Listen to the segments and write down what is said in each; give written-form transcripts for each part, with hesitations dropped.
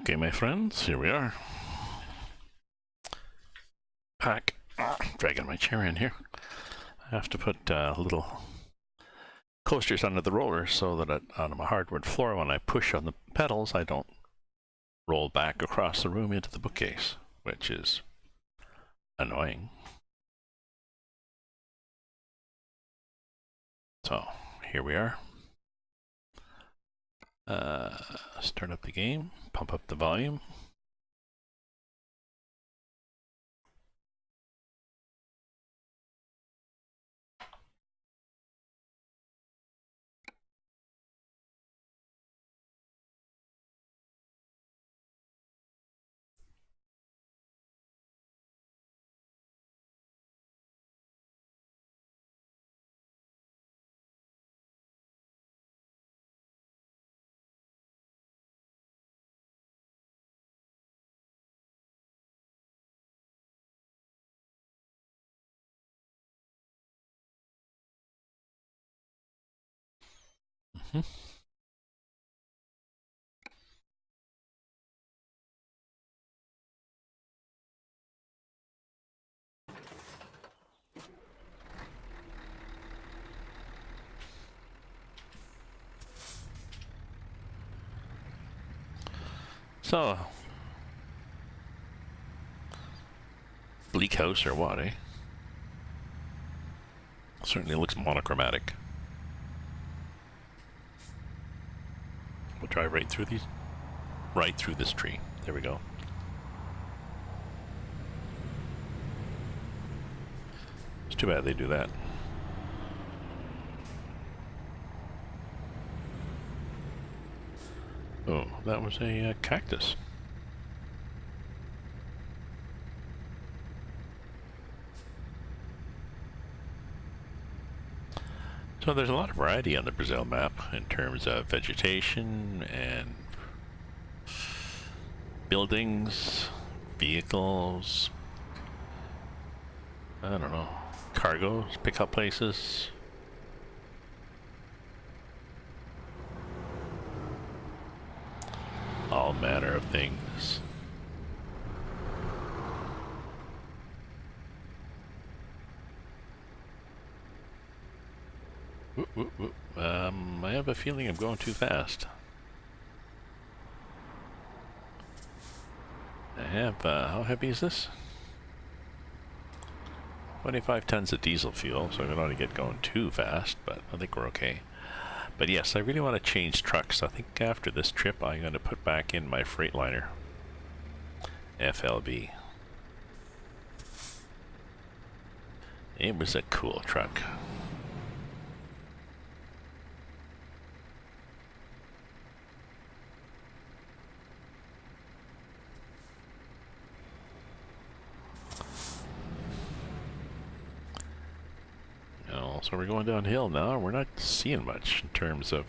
Okay, my friends, here we are. Back. Dragging my chair in here. I have to put little coasters under the rollers so that on my hardwood floor, when I push on the pedals, I don't roll back across the room into the bookcase, which is annoying. So, here we are. Start up the game, pump up the volume. So, bleak house or what, eh? Certainly looks monochromatic. We'll drive right through these, right through this tree. There we go. It's too bad they do that. Oh, that was a cactus. So there's a lot of variety on the Brazil map in terms of vegetation and buildings, vehicles, I don't know, cargoes, pickup places. All manner of things. I have a feeling I'm going too fast. I have, how heavy is this? 25 tons of diesel fuel, so I don't want to get going too fast, but I think we're okay. But yes, I really want to change trucks. I think after this trip, I'm going to put back in my Freightliner FLB. It was a cool truck. So we're going downhill now. We're not seeing much in terms of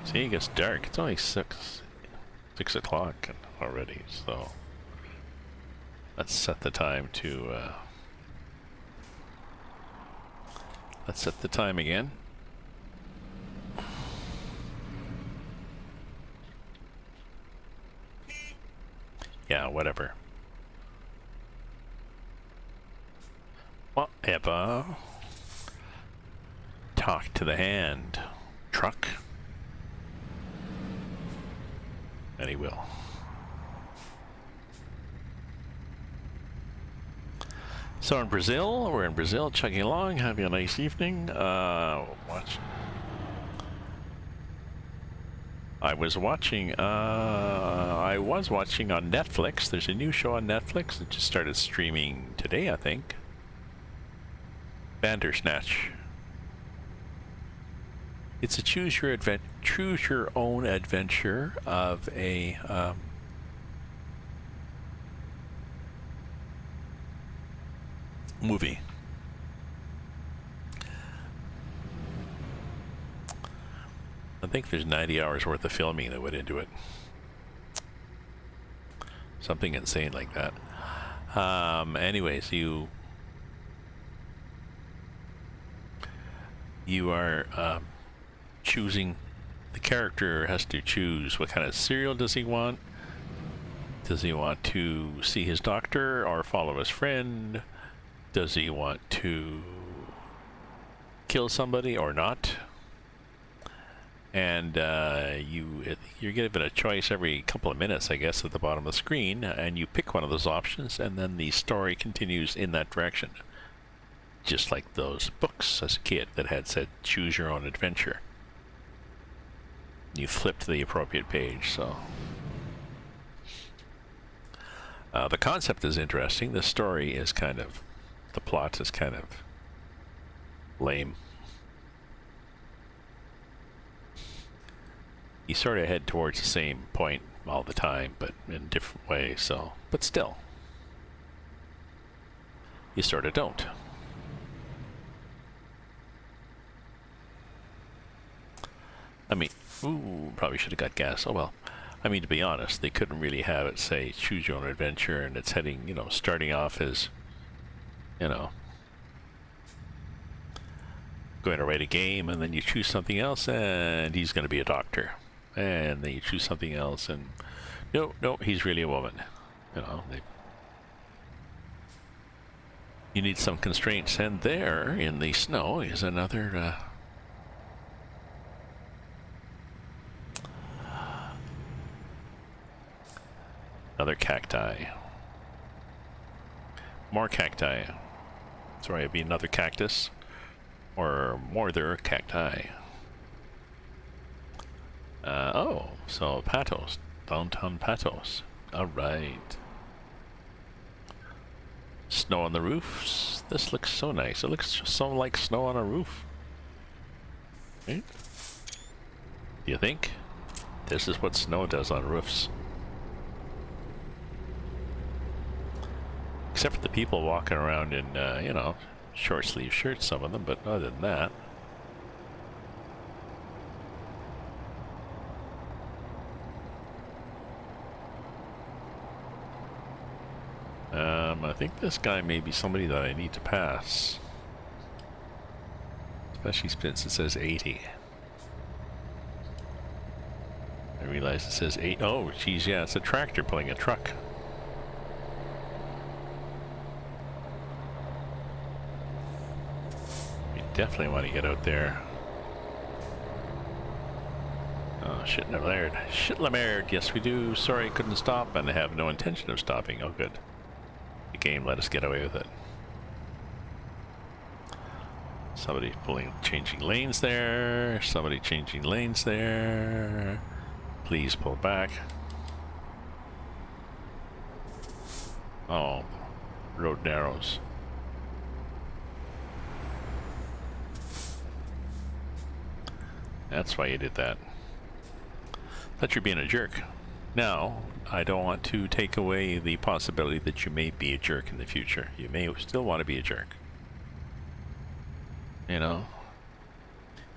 see, it gets dark. It's only 6 o'clock already, so let's set the time to let's set the time again. Yeah, whatever. Whatever. Talk to the hand. Truck. And he will. So we're in Brazil, chugging along, having a nice evening. I was watching on Netflix. There's a new show on Netflix that just started streaming today, I think. Bandersnatch. It's a choose your own adventure of a movie. I think there's 90 hours worth of filming that went into it. Something insane like that. Anyways, you are choosing. The character has to choose what kind of cereal does he want. Does he want to see his doctor or follow his friend? Does he want to kill somebody or not? And you're given a choice every couple of minutes, I guess, at the bottom of the screen, and you pick one of those options, and then the story continues in that direction. Just like those books as a kid that had said, choose your own adventure. You flip to the appropriate page, so... the concept is interesting. The story is kind of... the plot is kind of... lame. You sort of head towards the same point all the time, but in different ways, so... but still. You sort of don't. I mean, ooh, probably should have got gas. Oh well. I mean, to be honest, they couldn't really have it say choose your own adventure, and it's heading, you know, starting off as, you know, going to write a game, and then you choose something else, and he's going to be a doctor. And then you choose something else, and no, he's really a woman. You know, you need some constraints, and there in the snow is another another cacti. More cacti. Sorry, it'd be another cactus. Or more there cacti. Oh, so Patos. Downtown Patos. Alright. Snow on the roofs. This looks so nice. It looks so like snow on a roof. Right? Do you think? This is what snow does on roofs. Except for the people walking around in, you know, short sleeve shirts, some of them, but other than that. I think this guy may be somebody that I need to pass. Especially since it says 80. I realize it says 8. Oh, geez, yeah, it's a tractor pulling a truck. Definitely want to get out there. Oh, shit, Lamerd. Shit, Lamerd. Yes, we do. Sorry, couldn't stop, and I have no intention of stopping. Oh, good. The game let us get away with it. Somebody changing lanes there. Somebody changing lanes there. Please pull back. Oh, road narrows. That's why you did that. Thought you're being a jerk. Now, I don't want to take away the possibility that you may be a jerk in the future. You may still want to be a jerk. You know?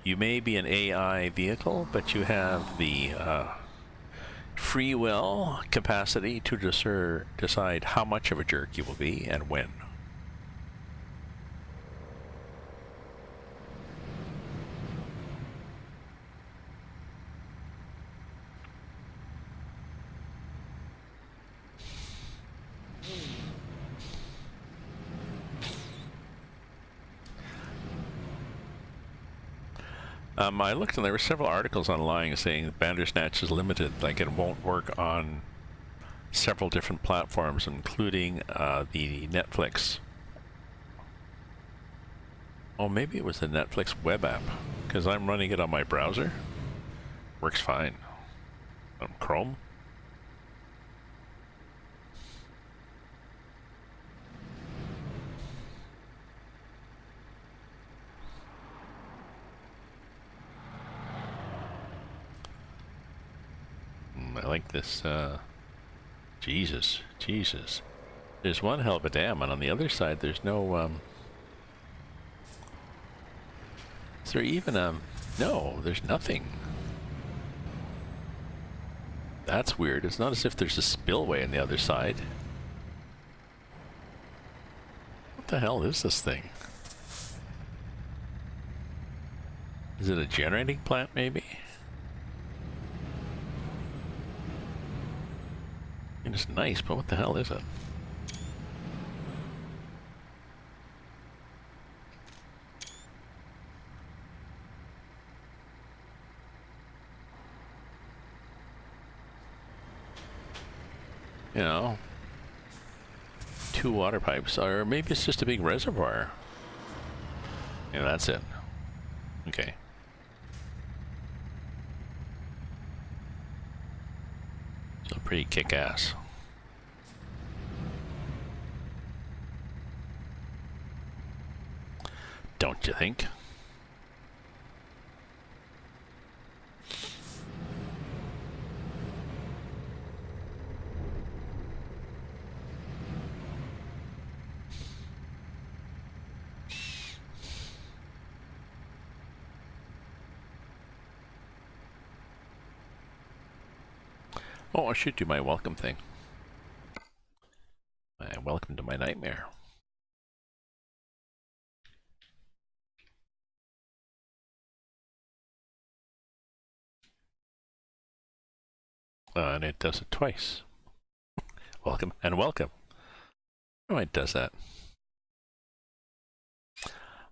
You may be an AI vehicle, but you have the free will capacity to decide how much of a jerk you will be and when. I looked and there were several articles online saying Bandersnatch is limited, like it won't work on several different platforms, including the Netflix. Oh, maybe it was the Netflix web app, because I'm running it on my browser. Works fine. Chrome. I like this, Jesus. There's one hell of a dam, and on the other side there's no, is there even, no, there's nothing. That's weird. It's not as if there's a spillway on the other side. What the hell is this thing? Is it a generating plant, maybe? It's nice, but what the hell is it? You know, 2 water pipes, or maybe it's just a big reservoir. Yeah, that's it. Okay. So pretty kick-ass. Don't you think? Oh, I should do my welcome thing. Welcome to my nightmare. And it does it twice. Welcome and welcome. Oh, it does that.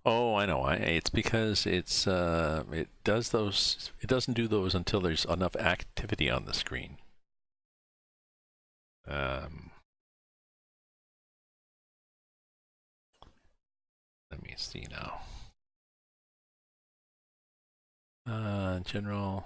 Oh, I know. It's because it's it does those. It doesn't do those until there's enough activity on the screen. Let me see now. General.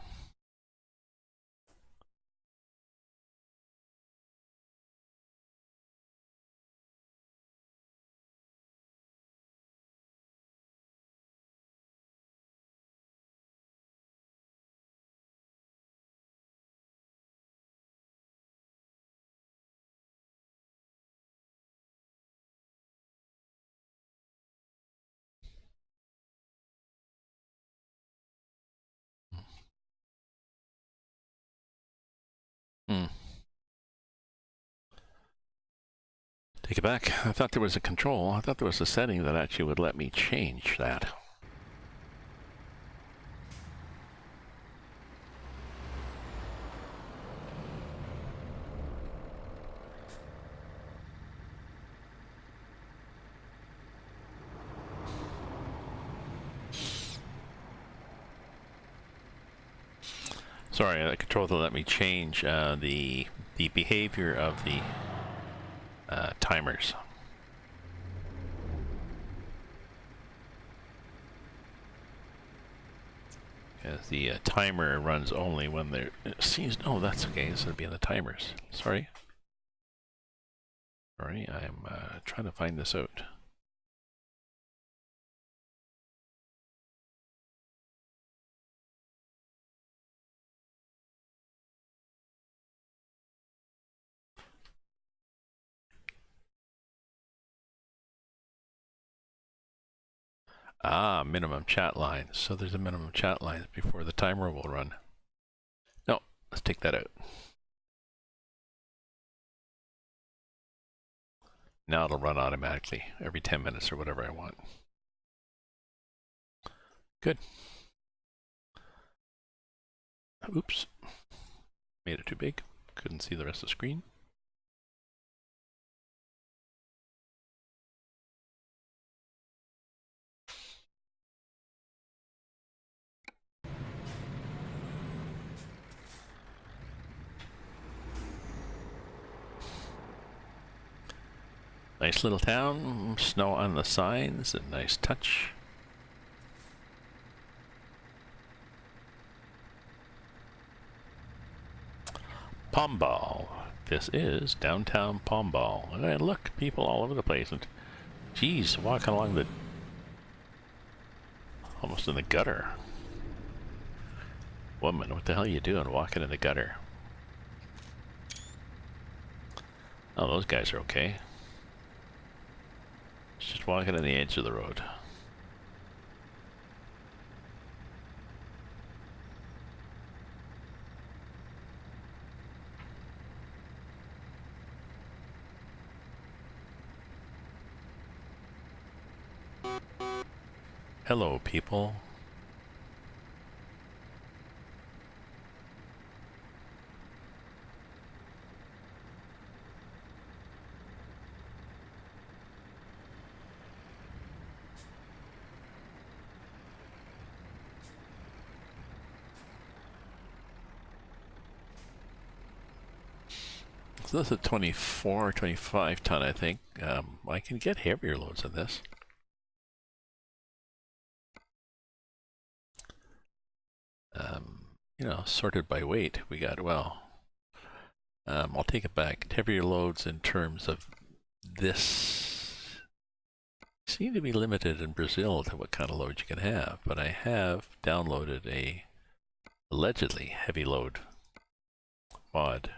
Take it back. I thought there was a control. I thought there was a setting that actually would let me change that. Sorry, the control that let me change the behavior of the timers. Because the timer runs only when there seems. No, that's okay. This would be on the timers. Sorry. Sorry, I'm trying to find this out. Ah, minimum chat lines. So there's a minimum chat lines before the timer will run. No, let's take that out. Now it'll run automatically every 10 minutes or whatever I want. Good. Oops. Made it too big. Couldn't see the rest of the screen. Nice little town, snow on the signs, a nice touch. Pombal. This is downtown Pombal. And look, people all over the place. And geez, walking along the almost in the gutter. Woman, what the hell are you doing walking in the gutter? Oh, those guys are okay. Just walking on the edge of the road. Hello, people. So this is a 24, 25 ton, I think. I can get heavier loads of this. You know, sorted by weight, we got, well, I'll take it back. Heavier loads in terms of this seem to be limited in Brazil to what kind of load you can have, but I have downloaded a allegedly heavy load mod.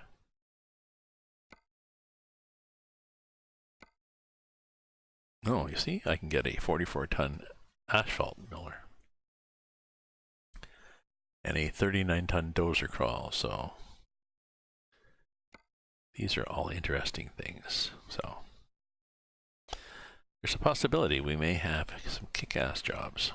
Oh, you see, I can get a 44-ton asphalt miller and a 39-ton dozer crawl, so these are all interesting things. So there's a possibility we may have some kick-ass jobs.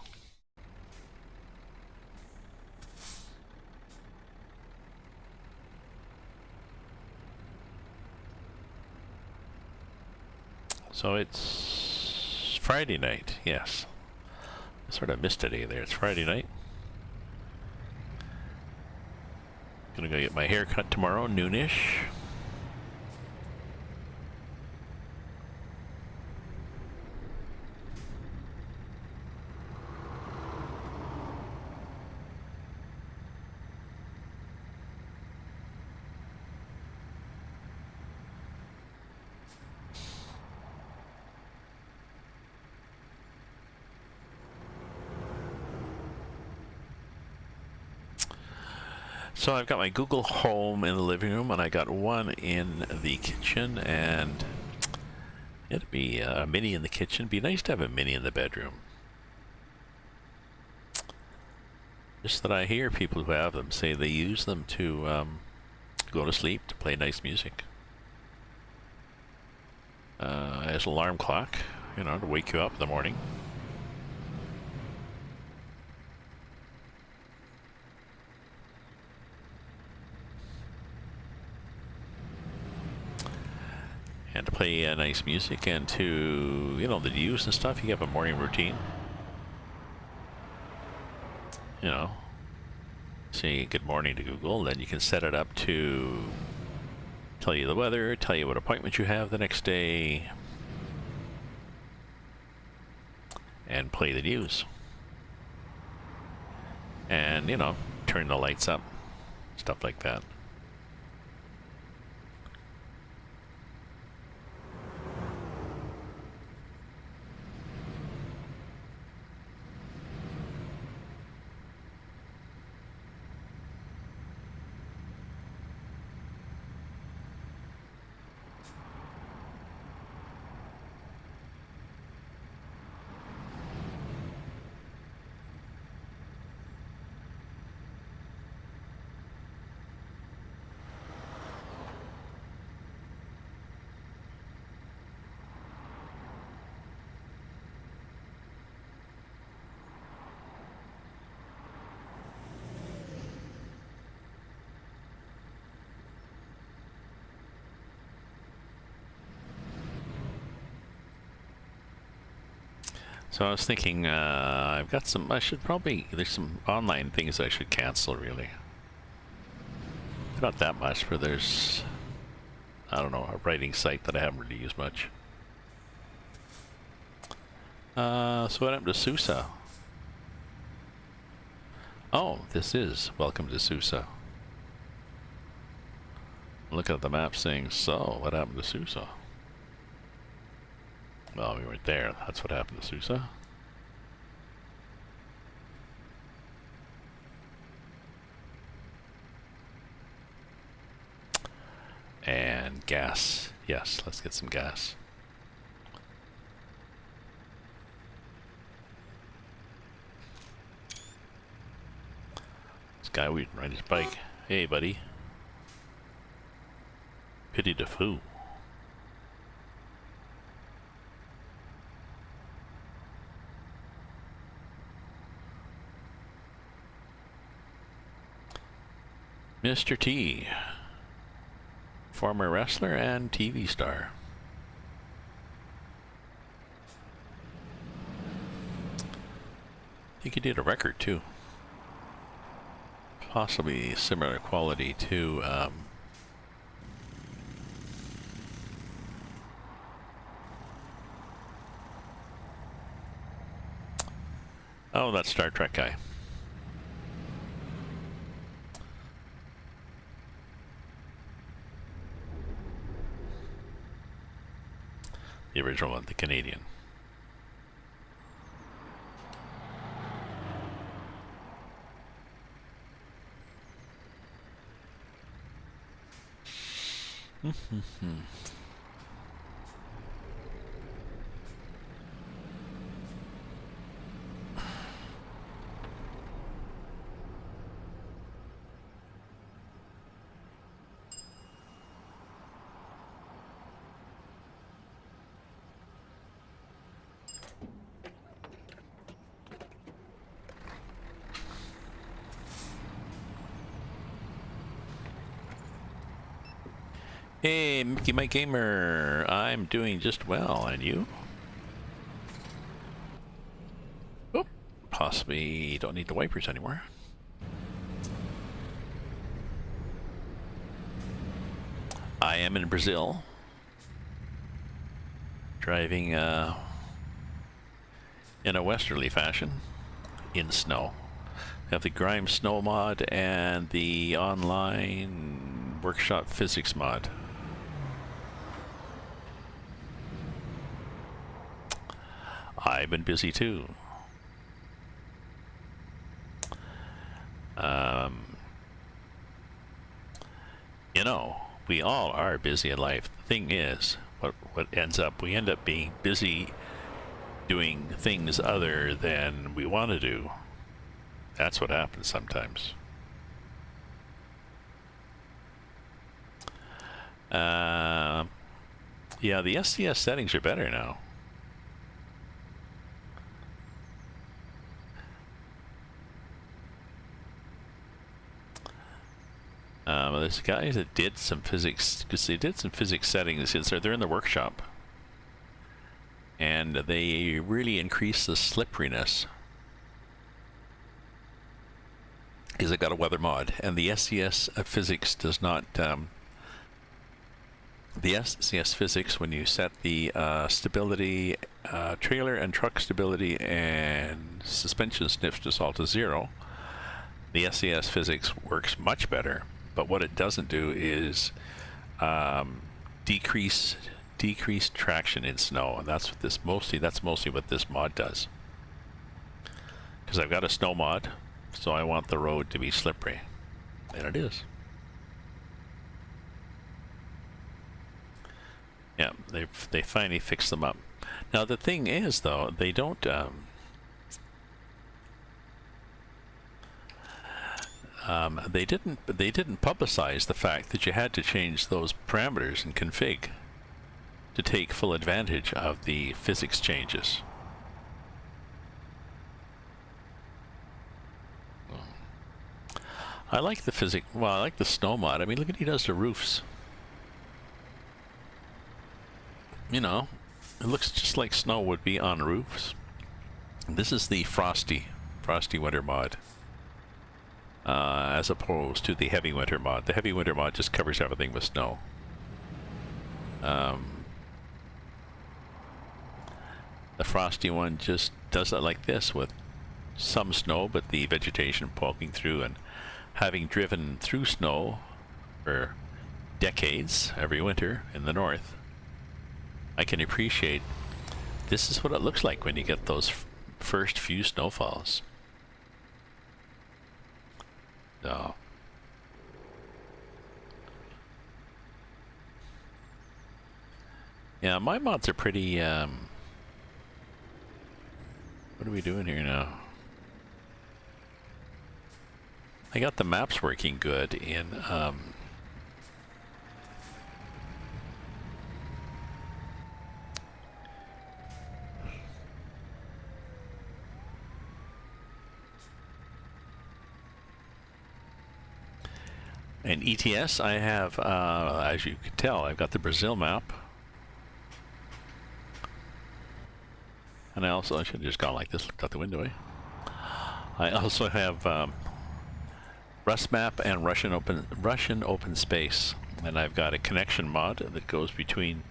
So it's Friday night, yes. I sort of missed a day there. It's Friday night. Gonna go get my hair cut tomorrow, noonish. So I've got my Google Home in the living room, and I got one in the kitchen, and it'd be a mini in the kitchen. Be nice to have a mini in the bedroom. Just that I hear people who have them say they use them to go to sleep, to play nice music. As an alarm clock, you know, to wake you up in the morning. And to play nice music, and to, you know, the news and stuff. You have a morning routine. You know, say good morning to Google, then you can set it up to tell you the weather, tell you what appointments you have the next day, and play the news. And, you know, turn the lights up, stuff like that. So I was thinking, I've got some, there's some online things I should cancel, really. Not that much, but there's, I don't know, a writing site that I haven't really used much. So what happened to Susa? Oh, this is Welcome to Susa. Looking at the map saying, so, what happened to Susa? Well, we weren't there. That's what happened to Susa. And gas. Yes, let's get some gas. This guy, we ride his bike. Hey, buddy. pt2. Mr. T, former wrestler and TV star. I think he did a record too. Possibly similar quality to Oh, that Star Trek guy. The original one, the Canadian. Hey, Mickey My Gamer, I'm doing just well, and you? Oh, possibly don't need the wipers anymore. I am in Brazil, driving in a westerly fashion, in snow. I have the Grime Snow mod and the online workshop physics mod. I've been busy too. You know, we all are busy in life. The thing is, what ends up, we end up being busy doing things other than we want to do. That's what happens sometimes. Yeah, the SCS settings are better now. There's guys that did some physics, because they did some physics settings. They're in the workshop, and they really increase the slipperiness. Because it got a weather mod, and the SCS physics does not. The SCS physics, when you set the stability, trailer and truck stability, and suspension stiffness all to 0, the SCS physics works much better. But what it doesn't do is decrease traction in snow, and that's mostly what this mod does. Because I've got a snow mod, so I want the road to be slippery, and it is. Yeah, they finally fixed them up. Now the thing is, though, they don't. They didn't publicize the fact that you had to change those parameters and config to take full advantage of the physics changes. I like the I like the snow mod. I mean, look at what he does to roofs. You know, it looks just like snow would be on roofs. This is the frosty winter mod. As opposed to the heavy winter mod. The heavy winter mod just covers everything with snow. The frosty one just does it like this, with some snow, but the vegetation poking through. And having driven through snow for decades every winter in the north, I can appreciate this is what it looks like when you get those first few snowfalls. So, yeah, my mods are pretty, what are we doing here now? I got the maps working good in, in ETS. I have, as you can tell, I've got the Brazil map. And I should have just gone like this, looked out the window, eh? I also have Rust map and Russian open space. And I've got a connection mod that goes between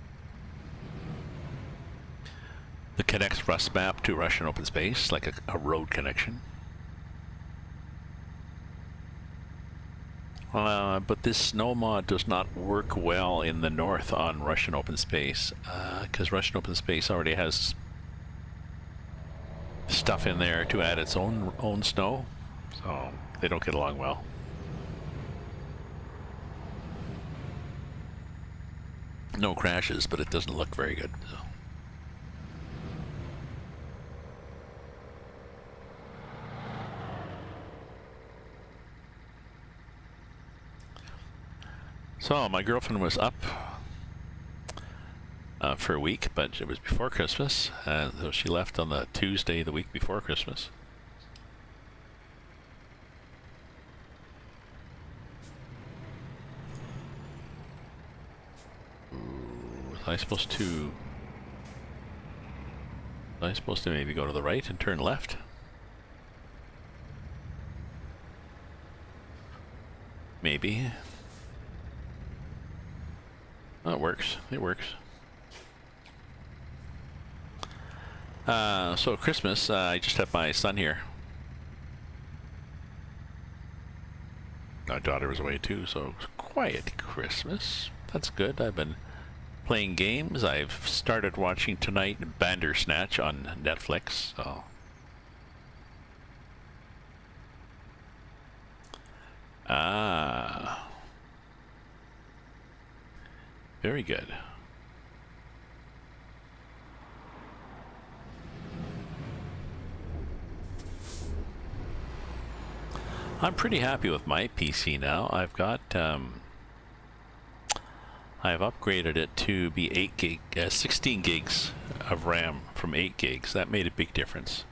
that connects Rust map to Russian open space, like a road connection. But this snow mod does not work well in the north on Russian open space, because Russian open space already has stuff in there to add its own snow, so they don't get along well. No crashes, but it doesn't look very good. So my girlfriend was up for a week, but it was before Christmas, so she left on the Tuesday the week before Christmas. Was I supposed to maybe go to the right and turn left? Maybe. Oh, it works. It works. So Christmas, I just have my son here. My daughter was away too, so it was quiet Christmas. That's good. I've been playing games. I've started watching tonight Bandersnatch on Netflix. So. Very good. I'm pretty happy with my PC now. I've got I've upgraded it to be 16 gigs of RAM from 8 gigs. That made a big difference.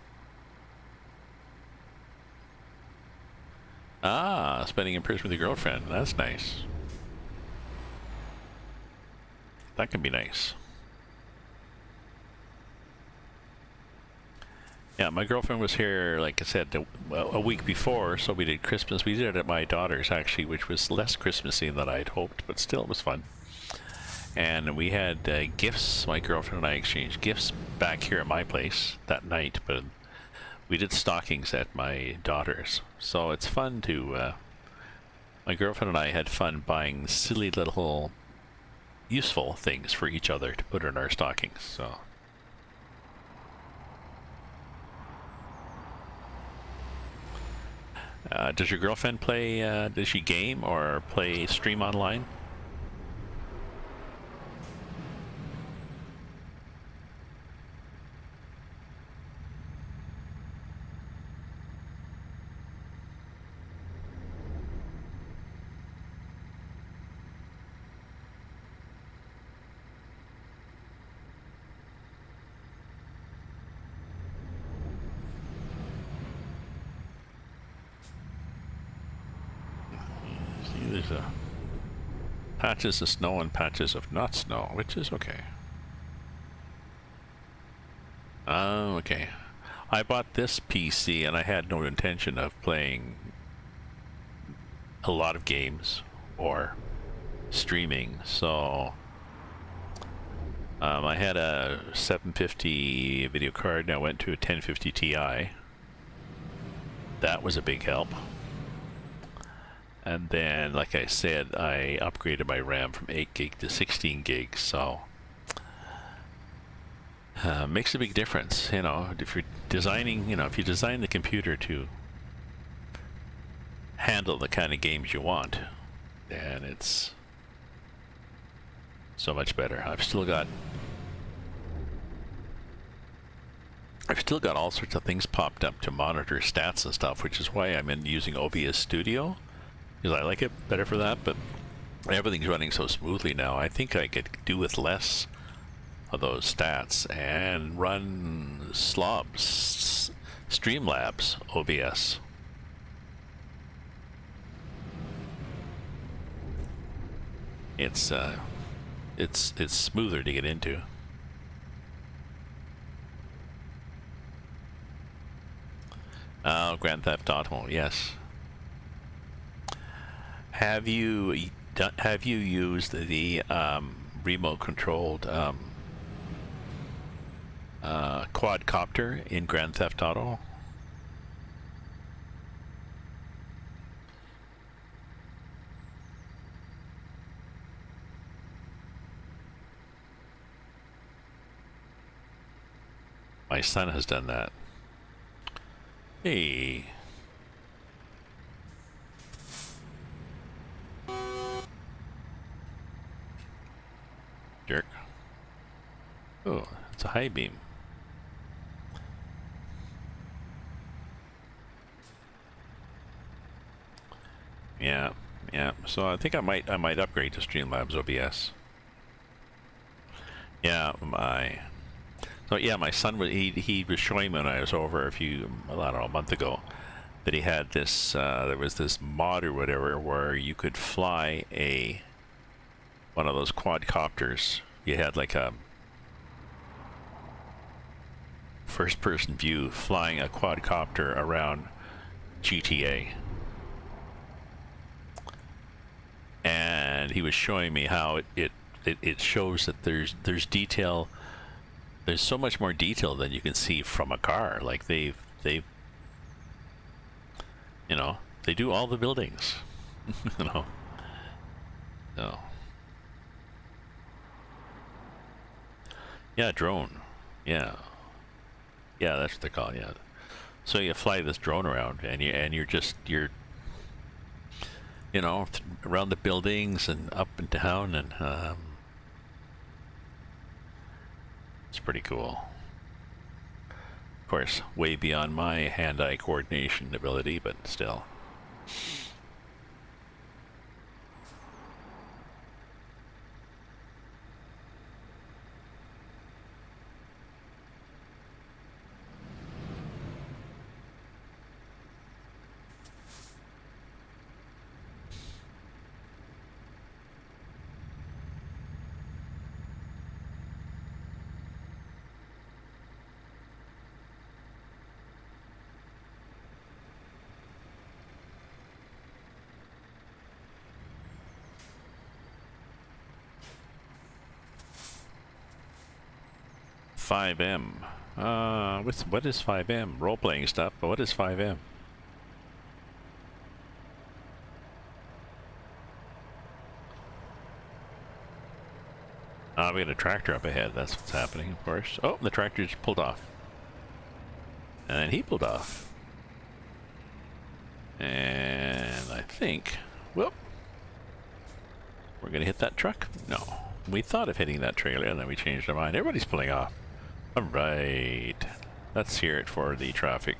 Spending in prison with your girlfriend. That's nice. That can be nice. Yeah, my girlfriend was here, like I said, a week before, so we did Christmas. We did it at my daughter's, actually, which was less Christmassy than I'd hoped, but still it was fun. And we had gifts. My girlfriend and I exchanged gifts back here at my place that night, but we did stockings at my daughter's. So it's fun to... my girlfriend and I had fun buying silly little useful things for each other to put in our stockings, so... does your girlfriend play, does she game or play stream online? There's patches of snow and patches of not snow, which is okay. Okay. I bought this PC and I had no intention of playing a lot of games or streaming, so I had a 750 video card and I went to a 1050 Ti. That was a big help. And then, like I said, I upgraded my RAM from 8 gig to 16 gigs, so makes a big difference. You know, if you're designing, if you design the computer to handle the kind of games you want, then it's so much better. I've still got all sorts of things popped up to monitor stats and stuff, which is why I'm using OBS Studio. Because I like it better for that, but everything's running so smoothly now. I think I could do with less of those stats and run Streamlabs OBS. It's smoother to get into. Oh, Grand Theft Auto, yes. Have you used the remote controlled quadcopter in Grand Theft Auto. My son has done that. Hey. Jerk. Oh, it's a high beam. Yeah, yeah. So I think I might upgrade to Streamlabs OBS. Yeah, my son was he was showing me when I was over I don't know, a month ago, that he had this there was this mod or whatever where you could fly one of those quadcopters. You had like a first person view flying a quadcopter around GTA. And he was showing me how it shows that there's detail. There's so much more detail than you can see from a car. Like they you know, they do all the buildings. You know. So yeah, drone. Yeah. Yeah, that's what they call it, yeah. So you fly this drone around and you're you know, around the buildings and up and down, and it's pretty cool. Of course, way beyond my hand-eye coordination ability, but still. 5M. What is 5M? Role-playing stuff, but what is 5M? We got a tractor up ahead. That's what's happening, of course. Oh, the tractor just pulled off. And he pulled off. And I think, whoop, we're gonna hit that truck? No. We thought of hitting that trailer and then we changed our mind. Everybody's pulling off. Alright. Let's hear it for the traffic.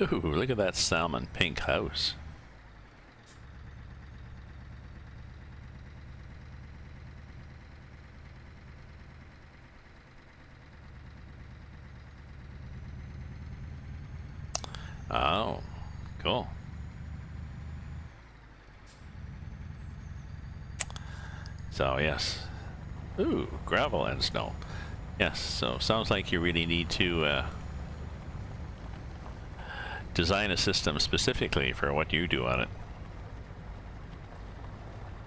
Ooh, look at that salmon pink house. Oh, cool. So, yes. Ooh, gravel and snow. Yes, so sounds like you really need to design a system specifically for what you do on it.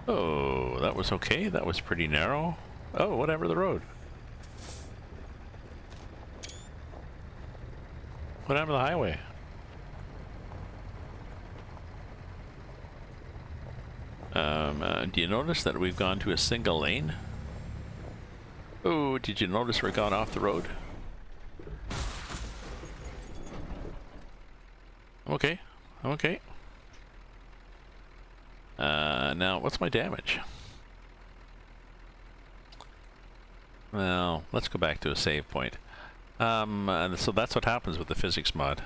Oh, that was okay. That was pretty narrow. Oh, whatever the road. Whatever the highway. Do you notice that we've gone to a single lane? Oh, did you notice we're gone off the road? Okay, okay. Now, what's my damage? Well, let's go back to a save point. And so that's what happens with the physics mod.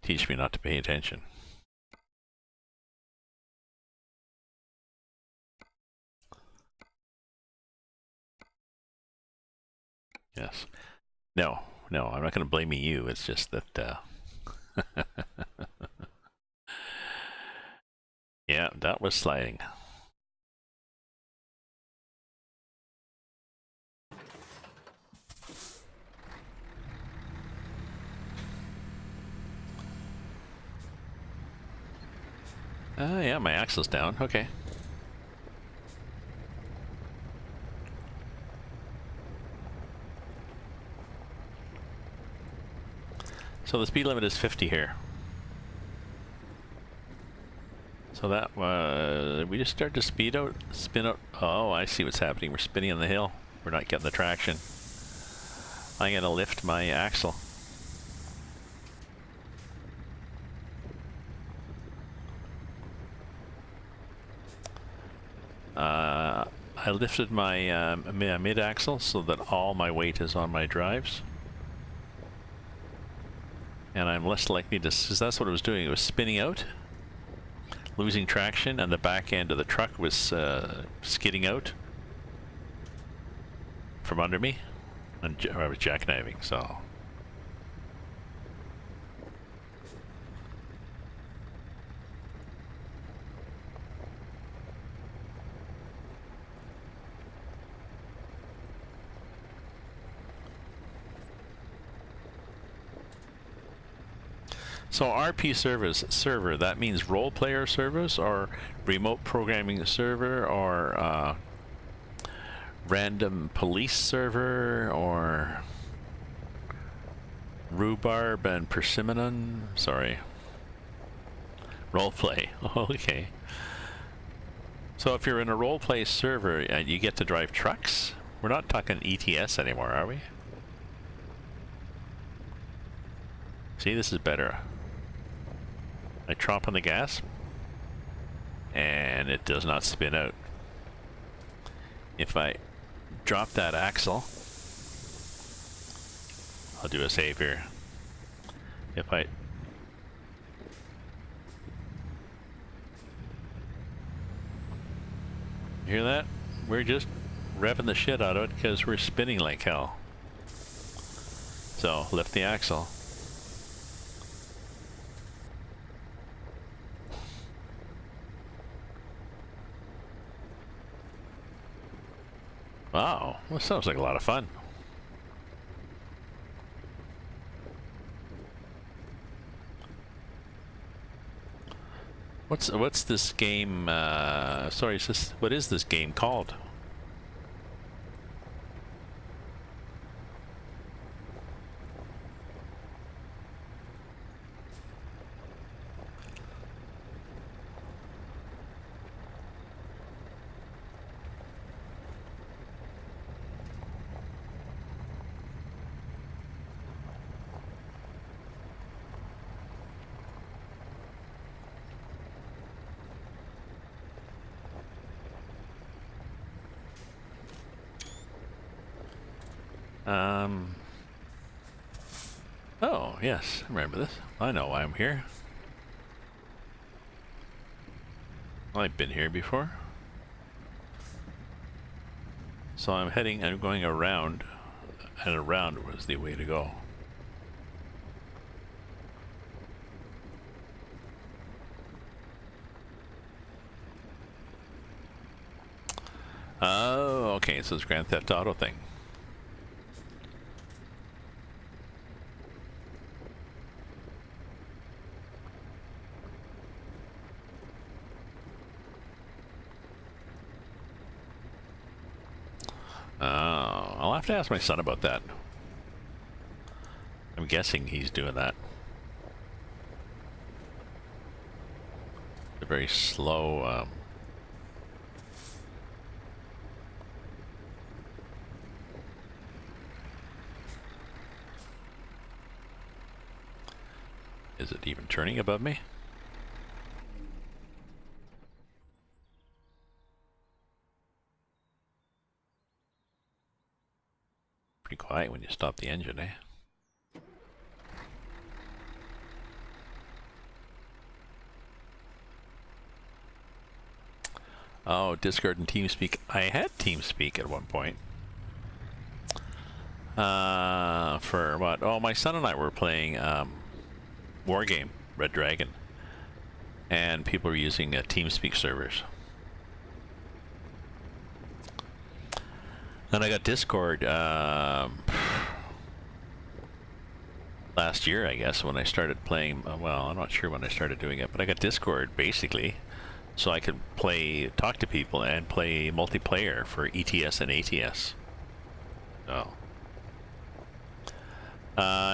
Teach me not to pay attention. Yes. No, I'm not going to blame you. It's just that That was sliding. Yeah, my axle's down. Okay. So the speed limit is 50 here. So that we just start to spin out. Oh, I see what's happening. We're spinning on the hill. We're not getting the traction. I'm gonna lift my axle. I lifted my mid-axle so that all my weight is on my drives. And I'm less likely to, because that's what it was doing. It was spinning out, losing traction, and the back end of the truck was skidding out from under me. And I was jackknifing, so. So RP server, that means role player service or remote programming server or random police server or rhubarb and persimmon. Sorry. Roleplay. Okay. So if you're in a roleplay server and you get to drive trucks, we're not talking ETS anymore, are we? See, this is better. I tromp on the gas, and it does not spin out. If I drop that axle, I'll do a save here. If I... Hear that? We're just revving the shit out of it because we're spinning like hell. So, lift the axle. Wow, that sounds like a lot of fun. What's this game? Sorry, what is this game called? Oh, yes, I remember this. I know why I'm here. I've been here before. So I'm going around, and around was the way to go. Oh, okay, so it's Grand Theft Auto thing. I'll have to ask my son about that. I'm guessing he's doing that. A very slow, Is it even turning above me? Pretty quiet when you stop the engine, eh? Oh, Discord and TeamSpeak. I had TeamSpeak at one point. For what? Oh, my son and I were playing War Game, Red Dragon. and people are using TeamSpeak servers. Then I got Discord last year, I guess, when I started playing. Well, I'm not sure when I started doing it, but I got Discord basically so I could talk to people and play multiplayer for ETS and ATS. So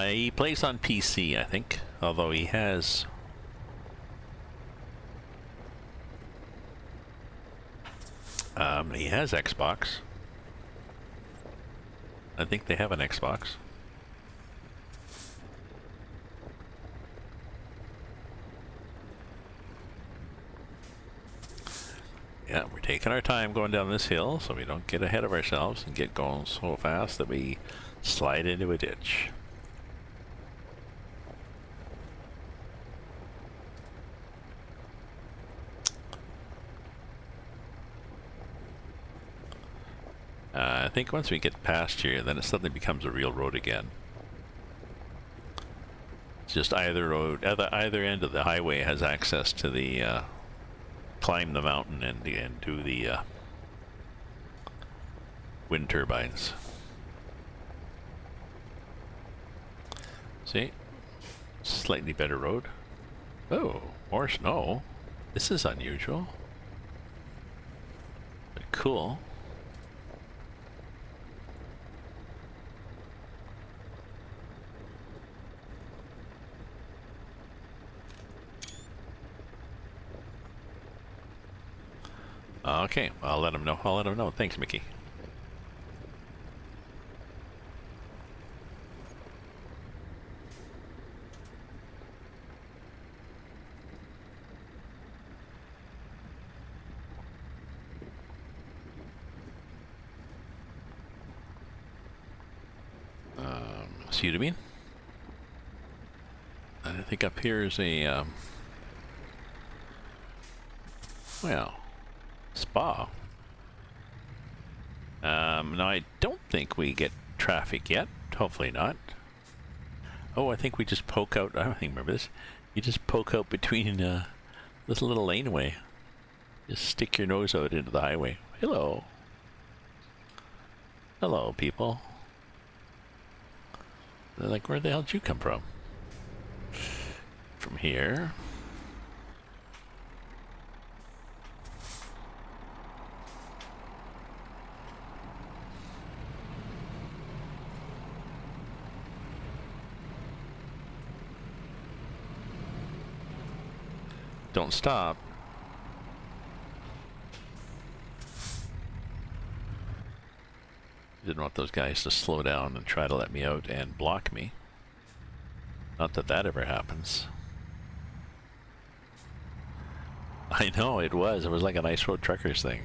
he plays on PC, I think, although he has Xbox. I think they have an Xbox. Yeah, we're taking our time going down this hill so we don't get ahead of ourselves and get going so fast that we slide into a ditch. I think once we get past here, then it suddenly becomes a real road again. It's just either road, either end of the highway has access to the climb the mountain and do the wind turbines. See, slightly better road. Oh, more snow. This is unusual, but cool. Okay, I'll let him know. I'll let him know. Thanks, Mickey. See what I mean? I think up here is a well, spa. Now I don't think we get traffic yet. Hopefully not. Oh, I think we just poke out. I don't think remember this. You just poke out between this little laneway. Just stick your nose out into the highway. Hello. Hello, people. They're like, where the hell did you come from? From here. Don't stop. Didn't want those guys to slow down and try to let me out and block me. Not that that ever happens. I know, it was. It was like an Ice Road Truckers thing.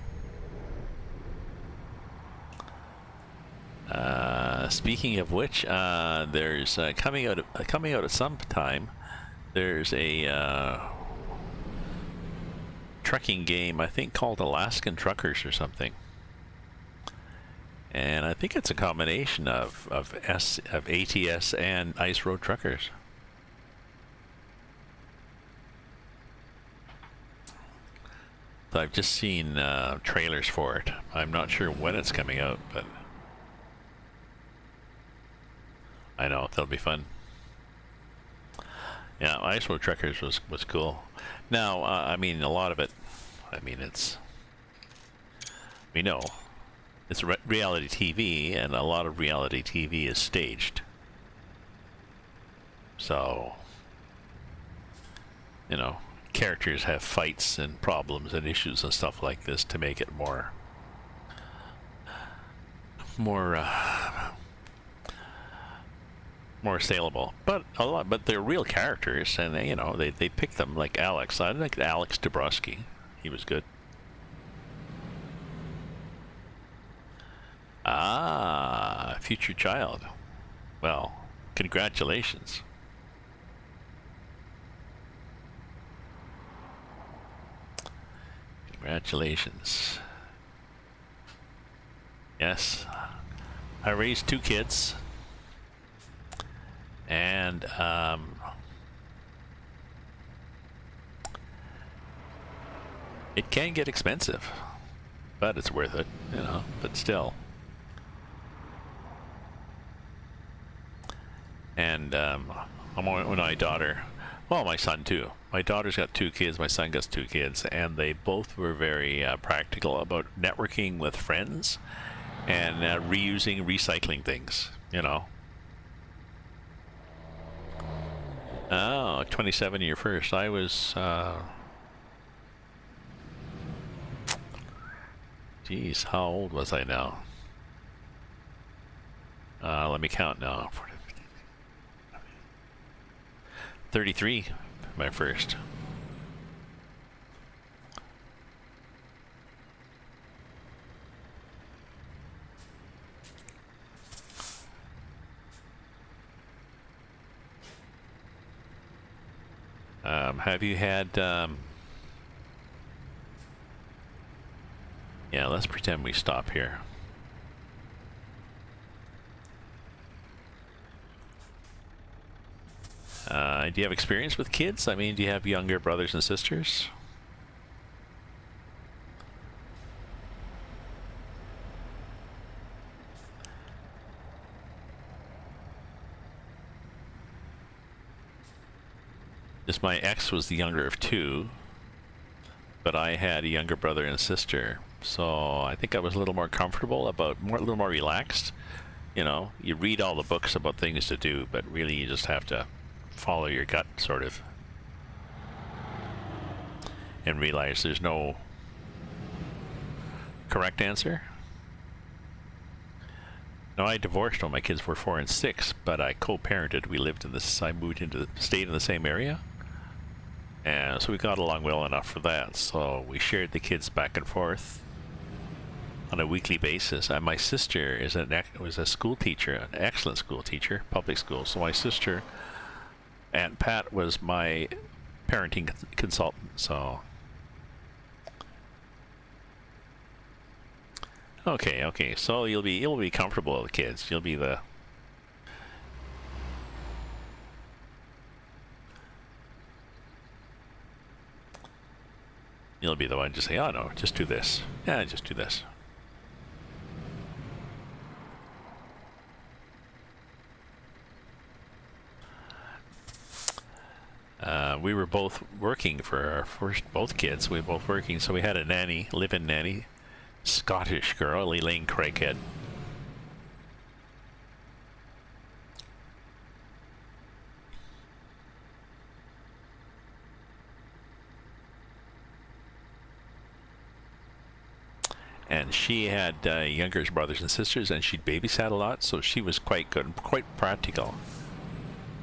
Speaking of which, there's coming out at some time. There's a trucking game, I think, called Alaskan Truckers or something. And I think it's a combination of ATS and Ice Road Truckers. So I've just seen trailers for it. I'm not sure when it's coming out, but I know that'll be fun. Yeah, Ice Road Truckers was cool. Now, I mean, a lot of it. I mean, we know. It's reality TV, and a lot of reality TV is staged. So, you know, characters have fights and problems and issues and stuff like this to make it more saleable. But they're real characters, and you know, they pick them like Alex. I like Alex Dabrowski. He was good. Ah, future child. Well, congratulations. Congratulations. Yes, I raised 2 kids, and It can get expensive, but it's worth it, you know, but still. And when my daughter, well, my son too. My daughter's got 2 kids, my son got 2 kids, and they both were very practical about networking with friends and reusing, recycling things, you know. Oh, 27 year first. I was, geez, how old was I now? Let me count now. 33, my first. Have you had, yeah, let's pretend we stop here. Do you have experience with kids? I mean, do you have younger brothers and sisters? Just my ex was the younger of 2, but I had a younger brother and sister, so I think I was a little more comfortable about, a little more relaxed. You know, you read all the books about things to do, but really you just have to follow your gut, sort of, and realize there's no correct answer. No, I divorced when my kids were 4 and 6, but I co-parented. We lived in this, I moved into, stayed in the same area, and so we got along well enough for that. So we shared the kids back and forth on a weekly basis. And my sister was a school teacher, an excellent school teacher, public school. So my sister, Aunt Pat, was my parenting consultant. So okay. So you'll be comfortable with the kids. You'll be the one to say, "Oh no, just do this." Yeah, just do this. We were both working for our both kids. We were both working, so we had a nanny, live-in nanny, Scottish girl, Elaine Craighead. And she had younger brothers and sisters, and she'd babysat a lot, so she was quite good, quite practical.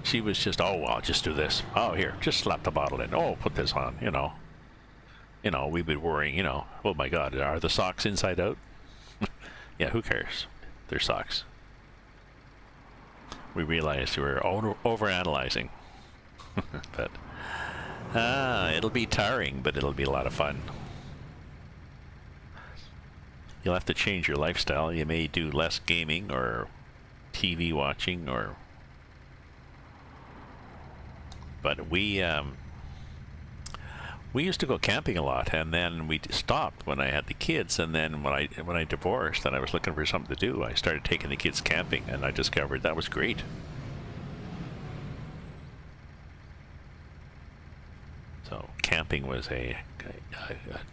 She was just, oh, well, just do this. Oh, here, just slap the bottle in. Oh, put this on, you know. You know, we'd be worrying, you know, oh my God, are the socks inside out? Yeah, who cares? They're socks. We realized we were overanalyzing. But, it'll be tiring, but it'll be a lot of fun. You'll have to change your lifestyle. You may do less gaming or TV watching, or... But we used to go camping a lot, and then we stopped when I had the kids, and then when I divorced and I was looking for something to do, I started taking the kids camping, and I discovered that was great. So camping was a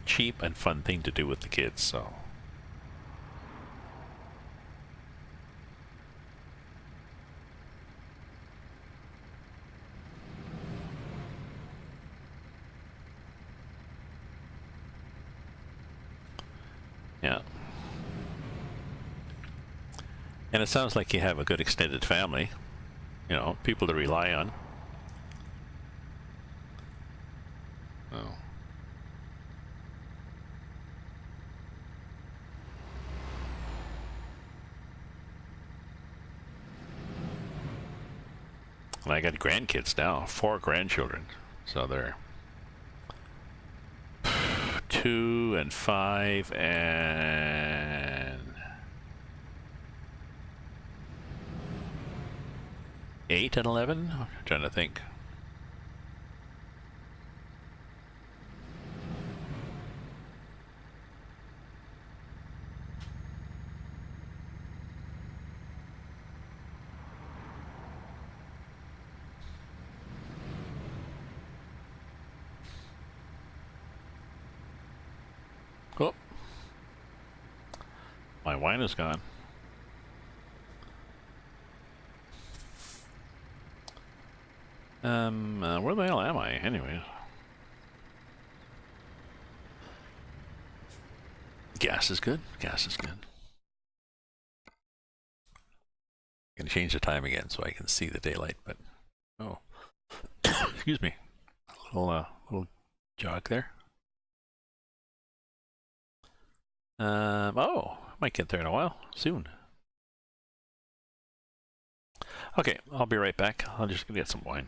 cheap and fun thing to do with the kids, so... Yeah. And it sounds like you have a good extended family, you know, people to rely on. Oh. And I got grandkids now, 4 grandchildren, so they're 2 and 5 and 8 and 11. I'm trying to think. Oh, my wine is gone. Where the hell am I, anyways? Gas is good. Gas is good. I'm gonna change the time again so I can see the daylight, but oh, excuse me. Little jog there. Oh, might get there in a while. Soon. Okay, I'll be right back. I'll just get some wine.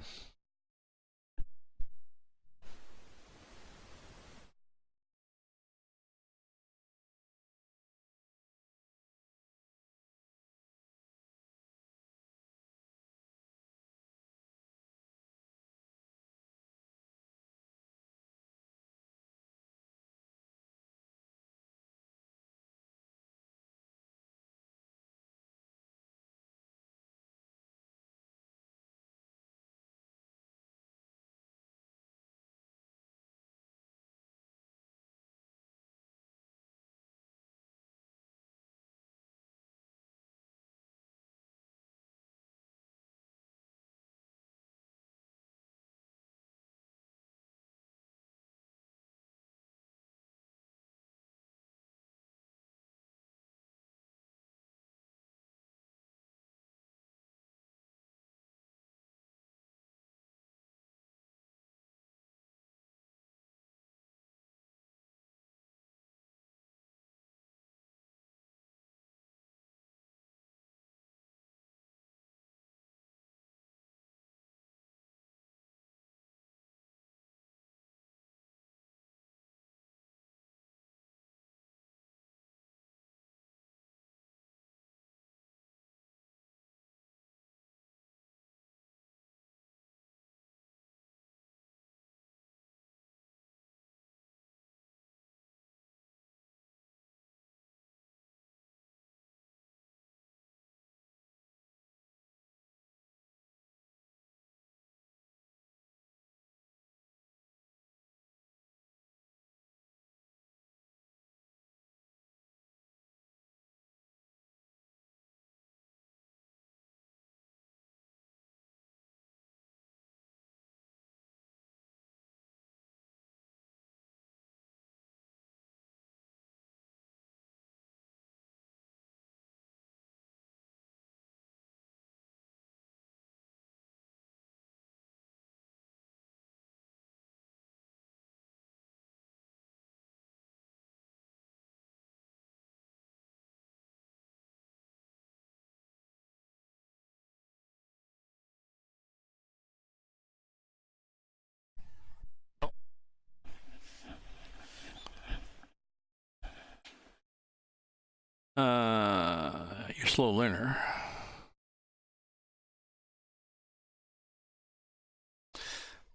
You're a slow learner.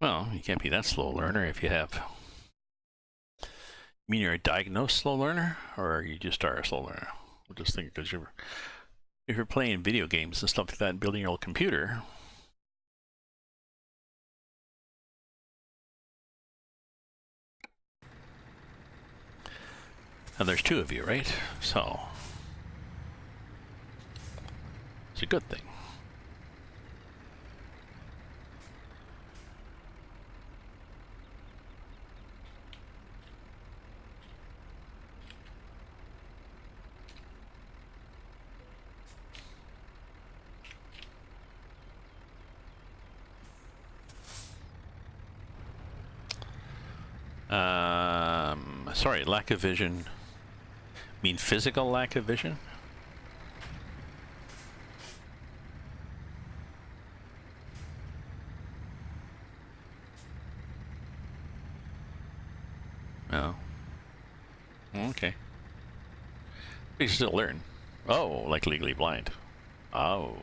Well, you can't be that slow learner if you have. You mean you're a diagnosed slow learner, or you just are a slow learner? I'm just thinking because if you're playing video games and stuff like that, and building your old computer. And there's two of you, right? So it's a good thing. Sorry, lack of vision. Mean physical lack of vision? Oh. Okay. You still learn. Oh, like legally blind. Oh.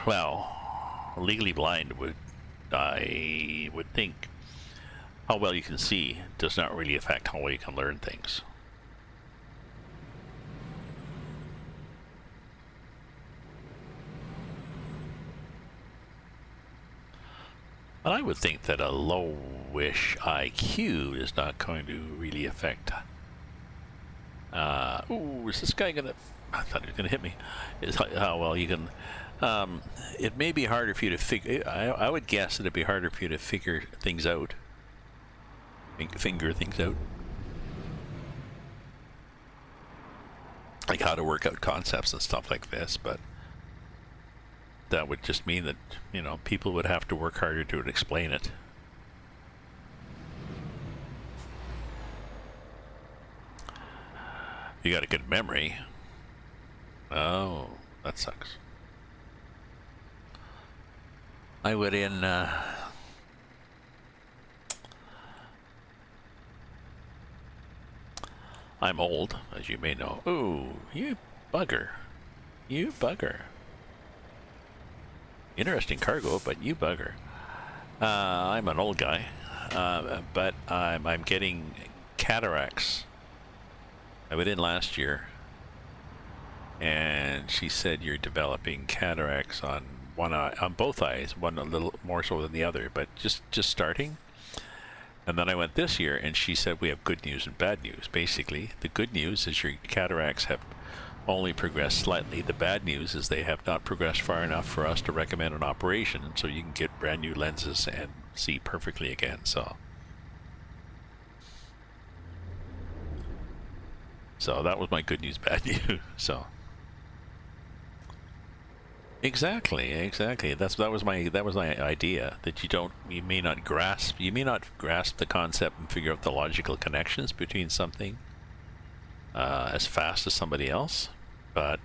Well, legally blind I would think, how well you can see does not really affect how well you can learn things. But I would think that a lowish IQ is not going to really affect. Ooh, is this guy gonna? I thought he was gonna hit me. Is how well you can. It may be harder for you to figure. I would guess it'd be harder for you to figure things out. Finger things out. Like how to work out concepts and stuff like this, but that would just mean that, you know, people would have to work harder to explain it. You got a good memory. Oh, that sucks. I would in I'm old, as you may know. Ooh, you bugger. You bugger. Interesting cargo, but you bugger. I'm an old guy, but I'm getting cataracts. I went in last year, and she said you're developing cataracts on one eye, on both eyes, one a little more so than the other, but just starting. And then I went this year, and she said we have good news and bad news. Basically, the good news is your cataracts have only progressed slightly. The bad news is they have not progressed far enough for us to recommend an operation, so you can get brand new lenses and see perfectly again. So that was my good news, bad news. So exactly. That was my idea, that you may not grasp the concept and figure out the logical connections between something as fast as somebody else, but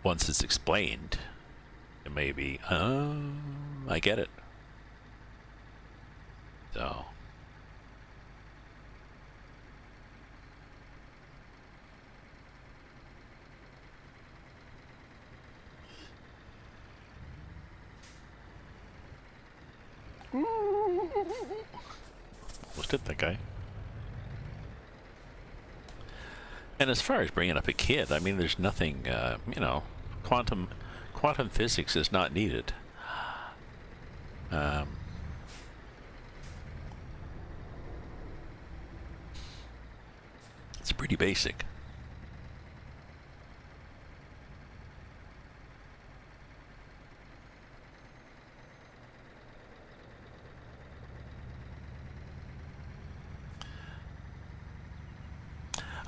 once it's explained, it may be, I get it. So almost hit that guy. And as far as bringing up a kid, I mean, there's nothing, you know, quantum physics is not needed. It's pretty basic.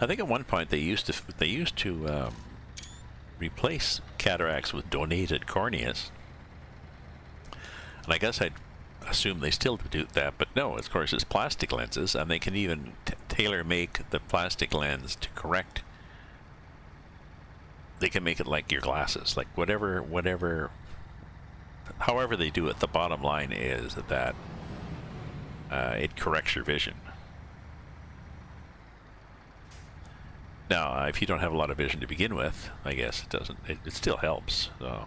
I think at one point they used to replace cataracts with donated corneas, and I guess I'd assume they still do that, but no, of course it's plastic lenses, and they can even tailor make the plastic lens to correct. They can make it like your glasses, like whatever, however they do it. The bottom line is that it corrects your vision. Now, if you don't have a lot of vision to begin with, I guess it doesn't. It still helps. So.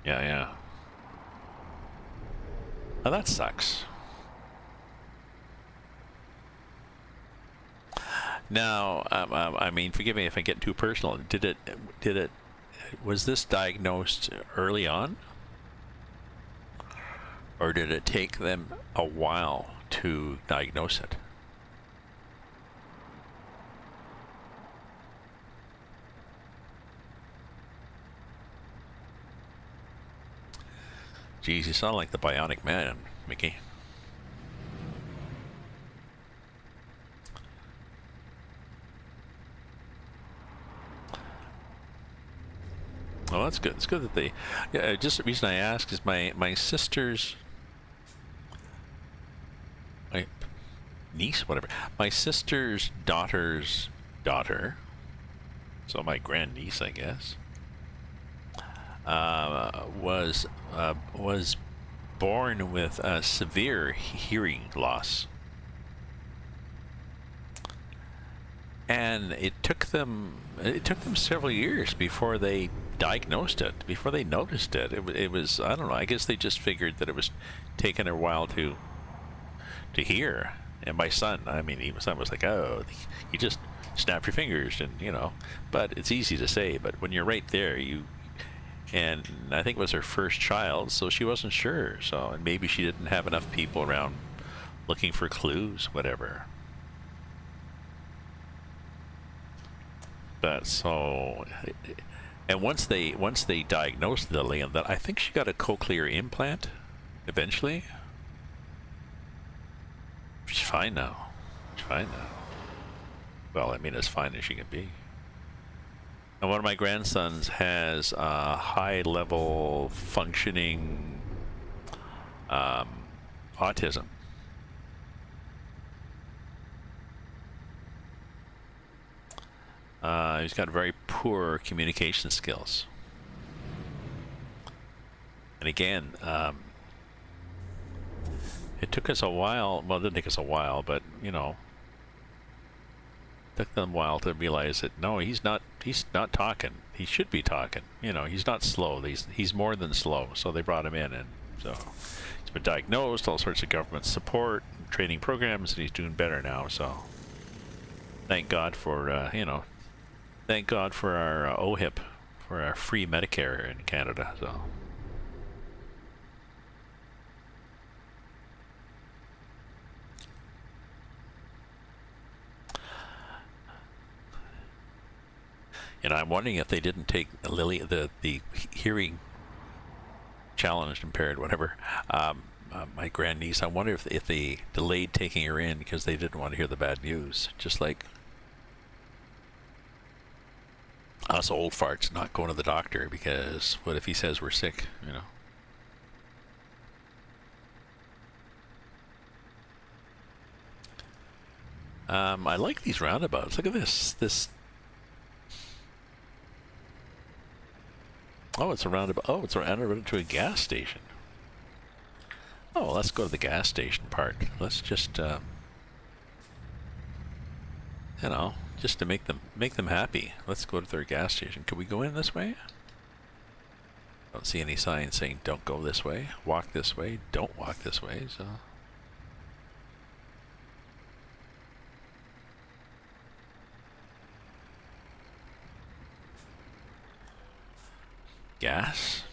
Yeah. Now that sucks. Now, I mean, forgive me if I get too personal. Was this diagnosed early on? Or did it take them a while to diagnose it? Geez, you sound like the Bionic Man, Mickey. Oh, that's good. It's good that they. Yeah, just the reason I ask is my sister's, my niece, whatever. My sister's daughter's daughter. So my grandniece, I guess. Was born with a severe hearing loss, and it took them several years before they diagnosed it, before they noticed it. It was, I don't know, I guess they just figured that it was taking a while to to hear. And my son, I mean, my son was like, "Oh, you just snap your fingers," and you know. But it's easy to say. But when you're right there, and I think it was her first child, so she wasn't sure. So, and maybe she didn't have enough people around looking for clues, whatever. But so, and once they diagnosed Lily, and that I think she got a cochlear implant eventually. She's fine now. She's fine now. Well, I mean, as fine as she can be. And one of my grandsons has high-level functioning autism. He's got very poor communication skills. And again, it took us a while. Well, it didn't take us a while, but you know, it took them a while to realize that no, he's not talking. He should be talking. You know, he's not slow. He's more than slow. So they brought him in, and so he's been diagnosed, all sorts of government support, training programs, and he's doing better now. So thank God for you know, thank God for our OHIP, for our free Medicare in Canada. So. And I'm wondering if they didn't take Lily, the hearing challenged, impaired, whatever, my grandniece. I wonder if they delayed taking her in because they didn't want to hear the bad news. Just like us old farts not going to the doctor because what if he says we're sick, you know? I like these roundabouts. Look at this. Oh, it's a roundabout. Oh, it's a roundabout to a gas station. Oh, well, let's go to the gas station part. Let's just, you know, just to make them happy. Let's go to their gas station. Can we go in this way? Don't see any signs saying don't go this way, walk this way, don't walk this way. So. Gas.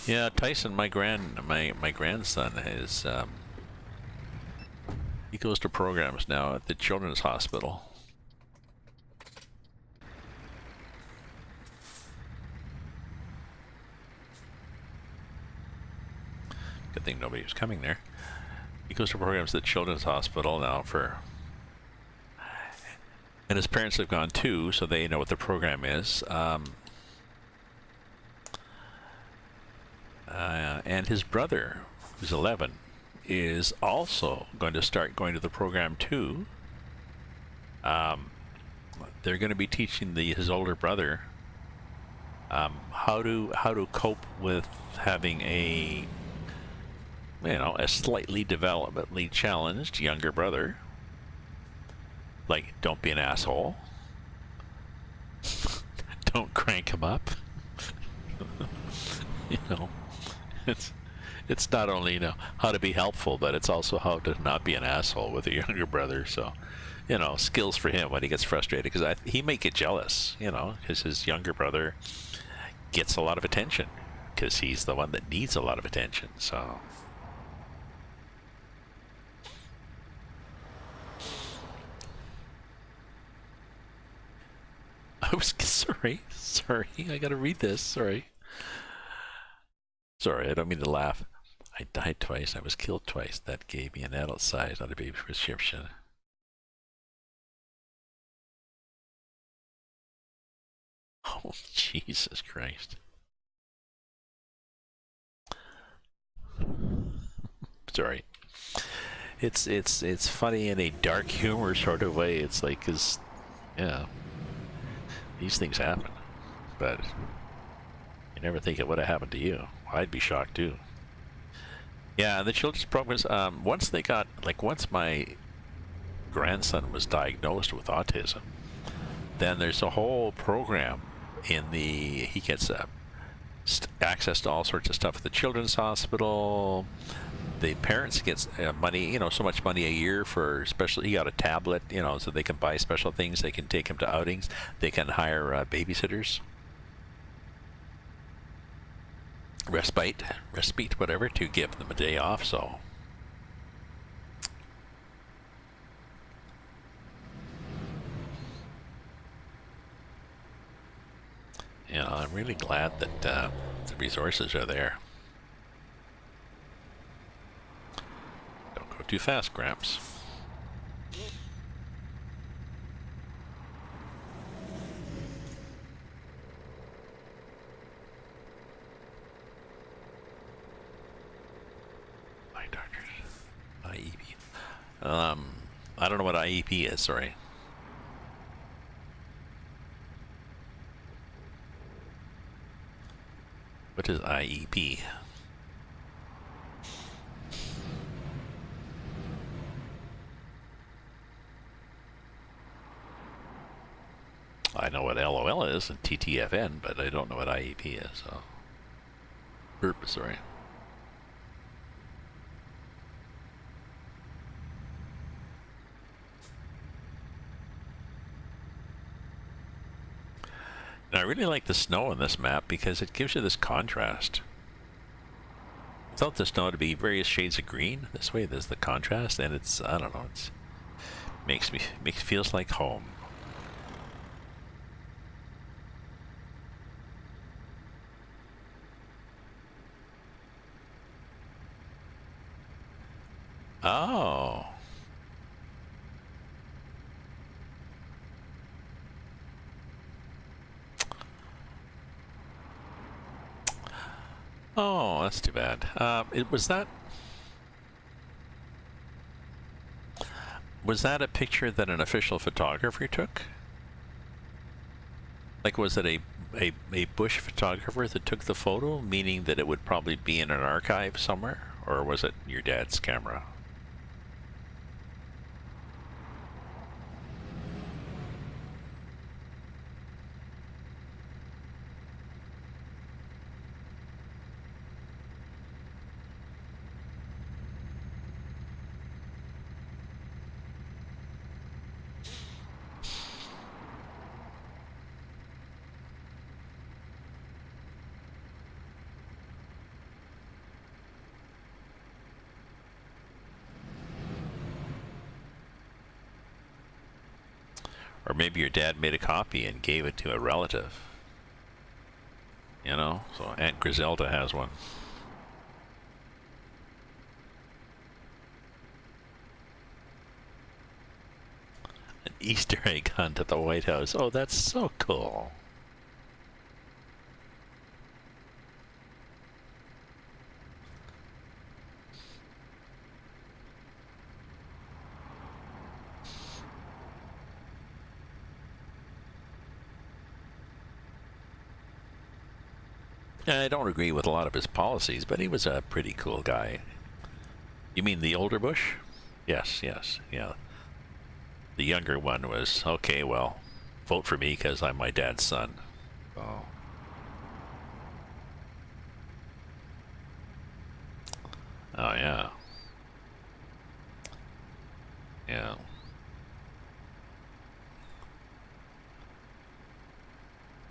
Yeah, Tyson, my grandson is he goes to programs now at the Children's Hospital. Good thing nobody was coming there. He goes to programs at the Children's Hospital now and his parents have gone too, so they know what the program is. And his brother, who's 11, is also going to start going to the program too. They're going to be teaching his older brother how to cope with having a slightly developmentally challenged younger brother. Like, don't be an asshole. Don't crank him up. You know, it's not only how to be helpful, but it's also how to not be an asshole with a younger brother. So, skills for him when he gets frustrated, because he may get jealous, because his younger brother gets a lot of attention because he's the one that needs a lot of attention. So. I was sorry, I gotta read this, sorry, I don't mean to laugh. I died twice, I was killed twice. That gave me an adult size, not a baby prescription. Oh, Jesus Christ. Sorry. It's funny in a dark humor sort of way. It's like, 'cause, yeah, these things happen, but you never think it would have happened to you. I'd be shocked too. Yeah, the children's programs, once my grandson was diagnosed with autism, then there's a whole program in the, he gets access to all sorts of stuff at the children's hospital. The parents get money, you know, so much money a year for special, he got a tablet, you know, so they can buy special things. They can take him to outings. They can hire babysitters. Respite, whatever, to give them a day off, so. You know, I'm really glad that the resources are there. Don't go too fast, Gramps. IEP. I don't know what IEP is, sorry. What is IEP? I know what LOL is and TTFN, but I don't know what IEP is, so. Burp, sorry. And I really like the snow in this map because it gives you this contrast. Without the snow to be various shades of green, this way there's the contrast, and it's, I don't know, it's feels like home. Oh. Oh, that's too bad. Was that a picture that an official photographer took? Like, was it a bush photographer that took the photo, meaning that it would probably be in an archive somewhere? Or was it your dad's camera? Or maybe your dad made a copy and gave it to a relative. You know, so Aunt Griselda has one. An Easter egg hunt at the White House. Oh, that's so cool. I don't agree with a lot of his policies, but he was a pretty cool guy. You mean the older Bush? Yes, yes, yeah. The younger one was, okay, well, vote for me because I'm my dad's son. Oh. Oh, yeah. Yeah.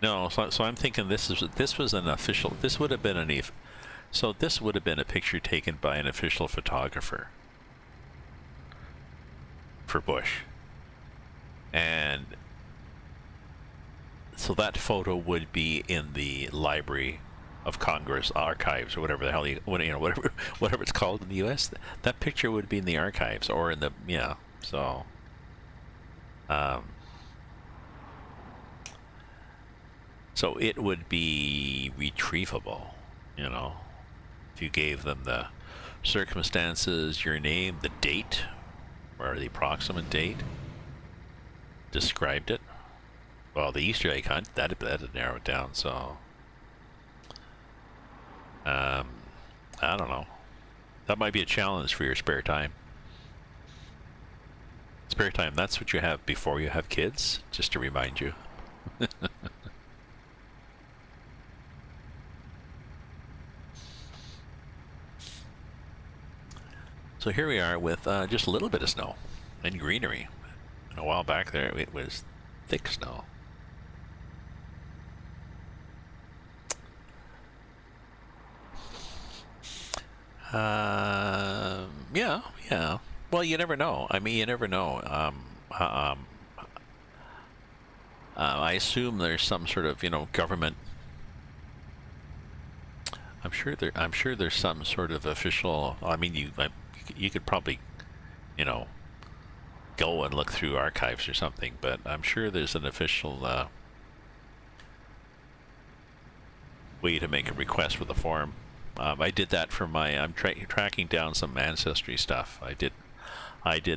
No, so I'm thinking this was an official. This would have been this would have been a picture taken by an official photographer for Bush, and so that photo would be in the Library of Congress archives or whatever the hell whatever it's called in the U.S. That picture would be in the archives or in the so. So it would be retrievable, you know, if you gave them the circumstances, your name, the date, or the approximate date, described it. Well, the Easter egg hunt, that'd narrow it down, so. I don't know. That might be a challenge for your spare time. Spare time, that's what you have before you have kids, just to remind you. So here we are with just a little bit of snow and greenery. And a while back there, it was thick snow. Yeah. Well, you never know. I mean, you never know. I assume there's some sort of, government. I'm sure there's some sort of official. I mean, you could probably, go and look through archives or something. But I'm sure there's an official way to make a request for the form. I did that for my. I'm tracking down some ancestry stuff. I did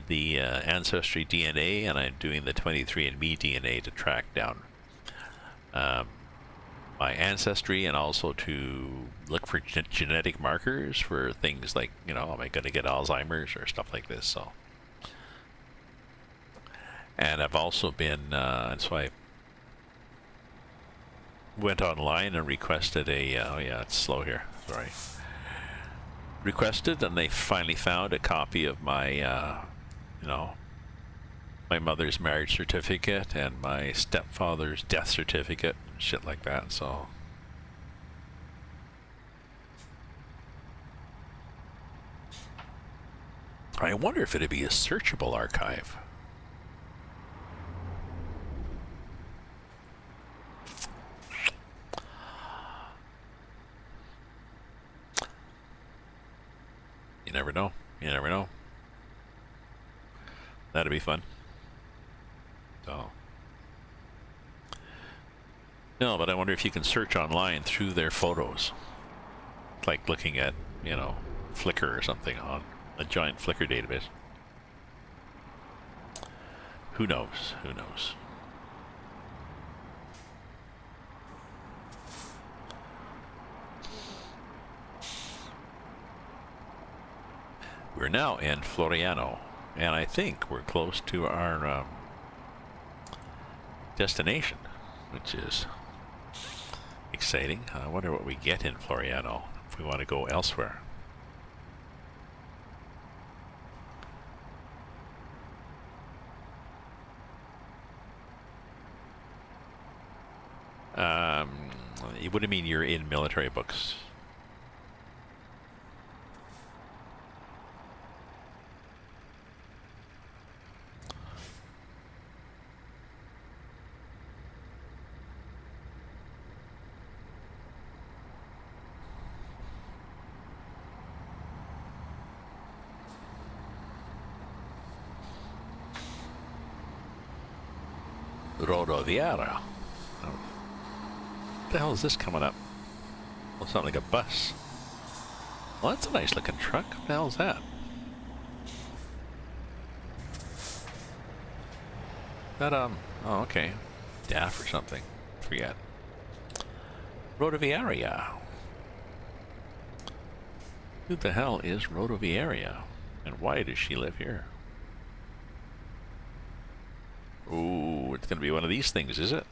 the ancestry DNA, and I'm doing the 23andMe DNA to track down my ancestry, and also to look for genetic markers for things like, am I going to get Alzheimer's or stuff like this? So, and I've also been, and so I went online and requested a. Oh yeah, it's slow here. Sorry. Requested, and they finally found a copy of my, my mother's marriage certificate and my stepfather's death certificate, shit like that. So, I wonder if it'd be a searchable archive. You never know. You never know. That'd be fun. So. No, but I wonder if you can search online through their photos. Like looking at, Flickr or something on a giant Flickr database. Who knows? Who knows? We're now in Floriano, and I think we're close to our destination, which is exciting. I wonder what we get in Floriano if we want to go elsewhere. What do you mean you're in military books? Rodoviaria. Oh. What the hell is this coming up? Well, it's not like a bus. Well, that's a nice looking truck. What the hell is that? That, oh, okay. DAF or something. Forget. Rodoviaria. Who the hell is Rodoviaria? And why does she live here? Ooh, it's gonna be one of these things, is it?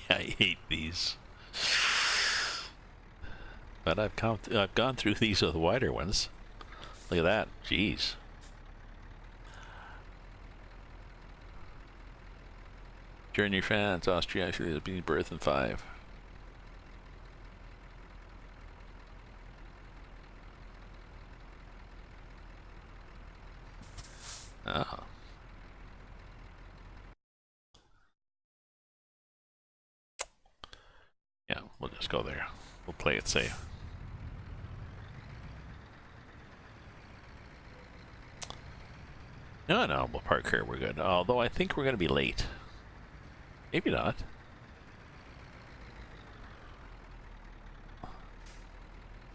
I hate these. But I've gone through these with wider ones. Look at that. Jeez. Journey France, Austria, actually being birth in 5. Oh. Yeah, we'll just go there. We'll play it safe. No, we'll park here. We're good. Although I think we're going to be late. Maybe not.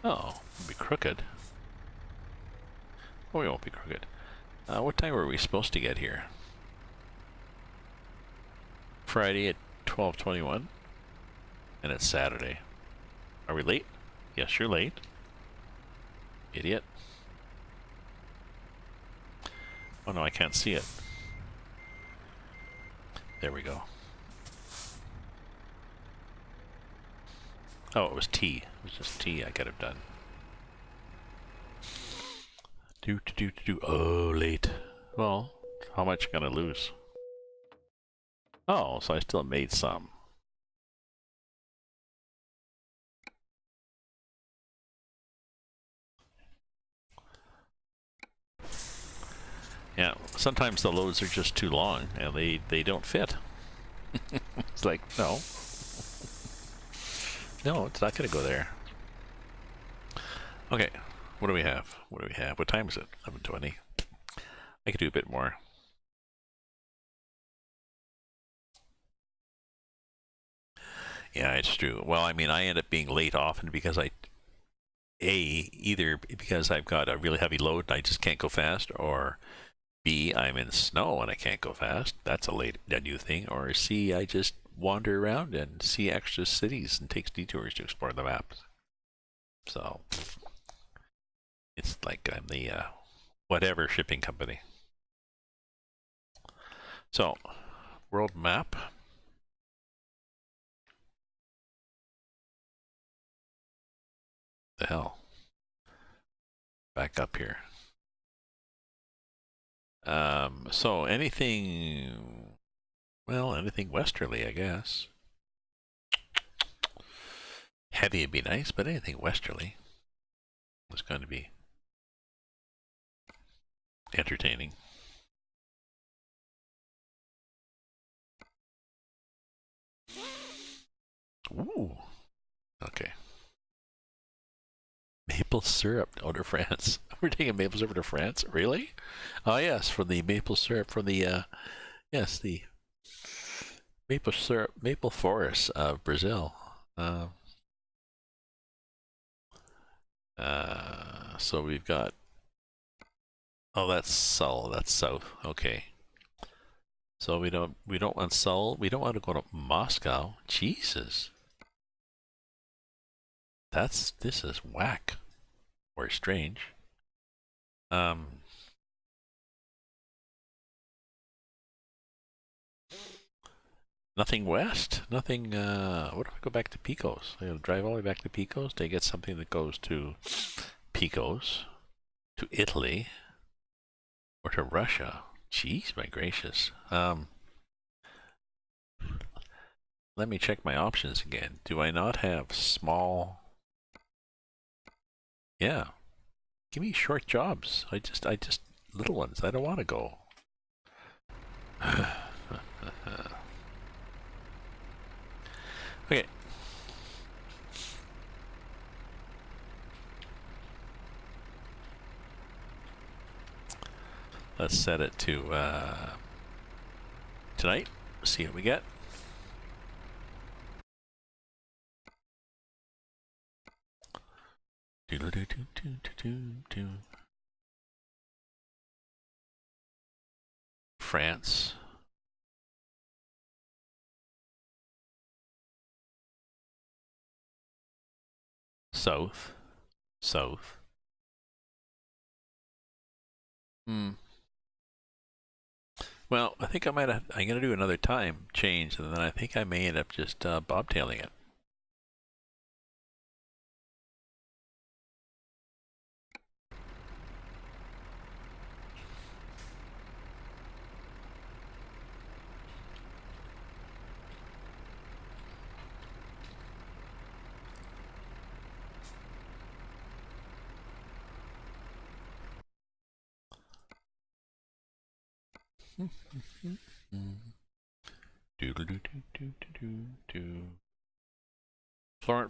Oh, it'll be crooked. Oh, we won't be crooked. What time were we supposed to get here? Friday at 12:21, and it's Saturday. Are we late? Yes, you're late. Idiot. Oh no, I can't see it. There we go. Oh, it was T. It was just T I could have done. Oh, late. Well, how much gonna lose? Oh, so I still made some. Yeah, sometimes the loads are just too long and they don't fit. It's like, no. No, it's not gonna go there. Okay, what do we have? What do we have? What time is it? 11:20. I could do a bit more. Yeah, it's true. Well, I mean, I end up being late often because either because I've got a really heavy load and I just can't go fast, or B, I'm in snow and I can't go fast. That's a new thing. Or C, I just wander around and see extra cities and takes detours to explore the maps. So it's like I'm the whatever shipping company. So, world map. The hell? Back up here. So anything, well, anything westerly, I guess. Heavy would be nice, but anything westerly is going to be entertaining. Ooh. Okay. Maple syrup out of France. We're taking maple syrup to France? Really? Oh, yes, for the maple syrup from the, yes, the maple syrup, maple forests of Brazil. So we've got, oh, that's Seoul, that's south. Okay. So we don't want Seoul. We don't want to go to Moscow. Jesus. This is whack. Or strange. Nothing west? Nothing, what if I go back to Picos? I'll drive all the way back to Picos to get something that goes to Picos, to Italy, or to Russia. Jeez, my gracious. Let me check my options again. Do I not have small? Yeah. Give me short jobs. I just, little ones. I don't want to go. Okay. Let's set it to tonight. See what we get. France. South. South. Well, I think I'm gonna do another time change, and then I think I may end up just bobtailing it.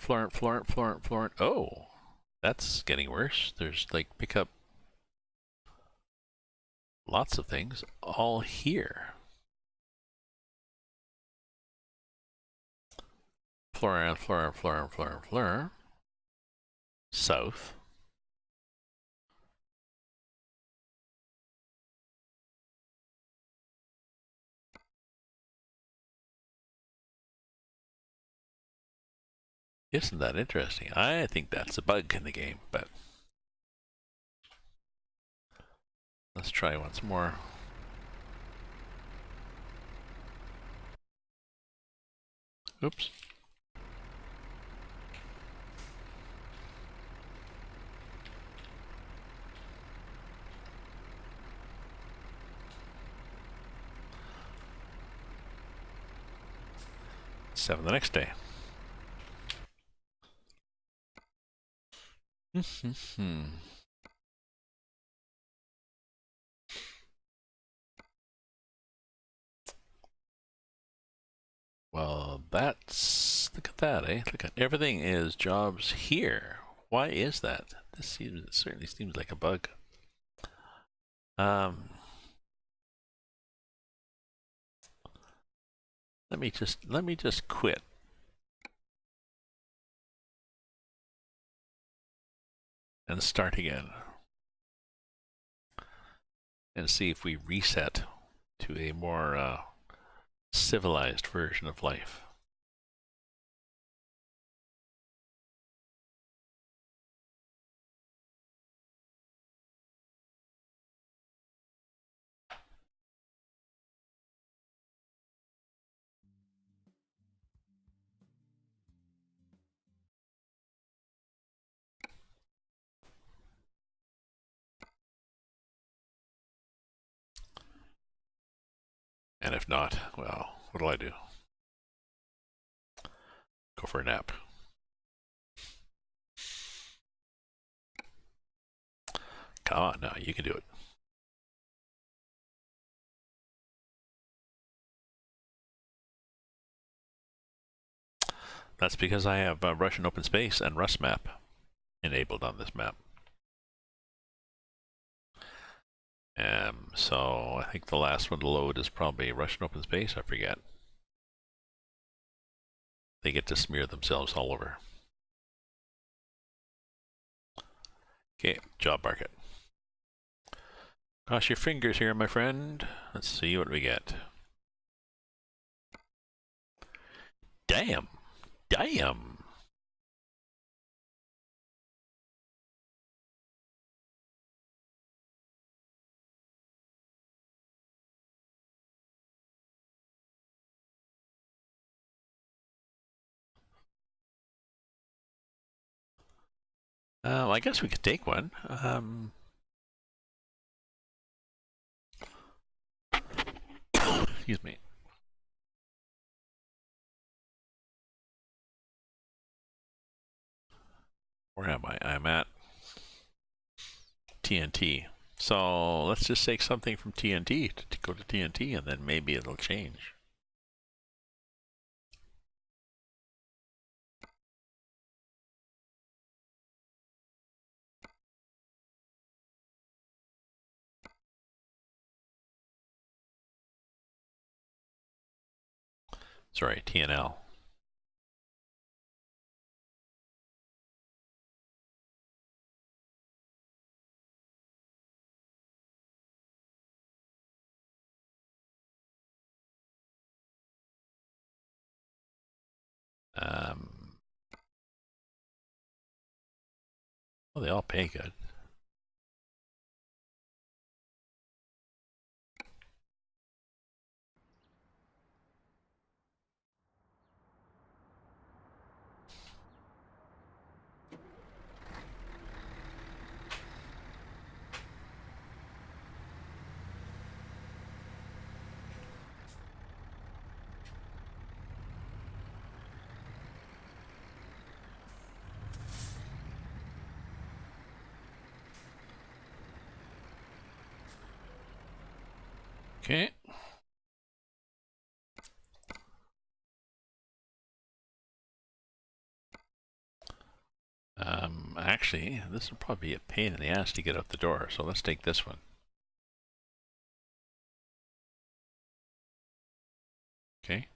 Florent. Oh, that's getting worse. There's like pick up lots of things all here. Florent. south. Isn't that interesting? I think that's a bug in the game, but let's try once more. Oops. Seven the next day. Well, that's, look at that, eh? Look at, everything is jobs here. Why is that? This seems, it certainly seems like a bug. Let me just quit. And start again. And see if we reset to a more civilized version of life. And if not, well, what'll I do? Go for a nap. Come on now, you can do it. That's because I have Russian Open Space and Rust map enabled on this map. So I think the last one to load is probably Russian Open Space, I forget. They get to smear themselves all over. Okay, job market. Cross your fingers here, my friend. Let's see what we get. Damn! Damn! I guess we could take one. Excuse me. Where am I? I'm at TNT. So let's just take something from TNT to go to TNT, and then maybe it'll change. Sorry, TNL. Well, they all pay good. Okay. Actually, this will probably be a pain in the ass to get out the door, so let's take this one. Okay.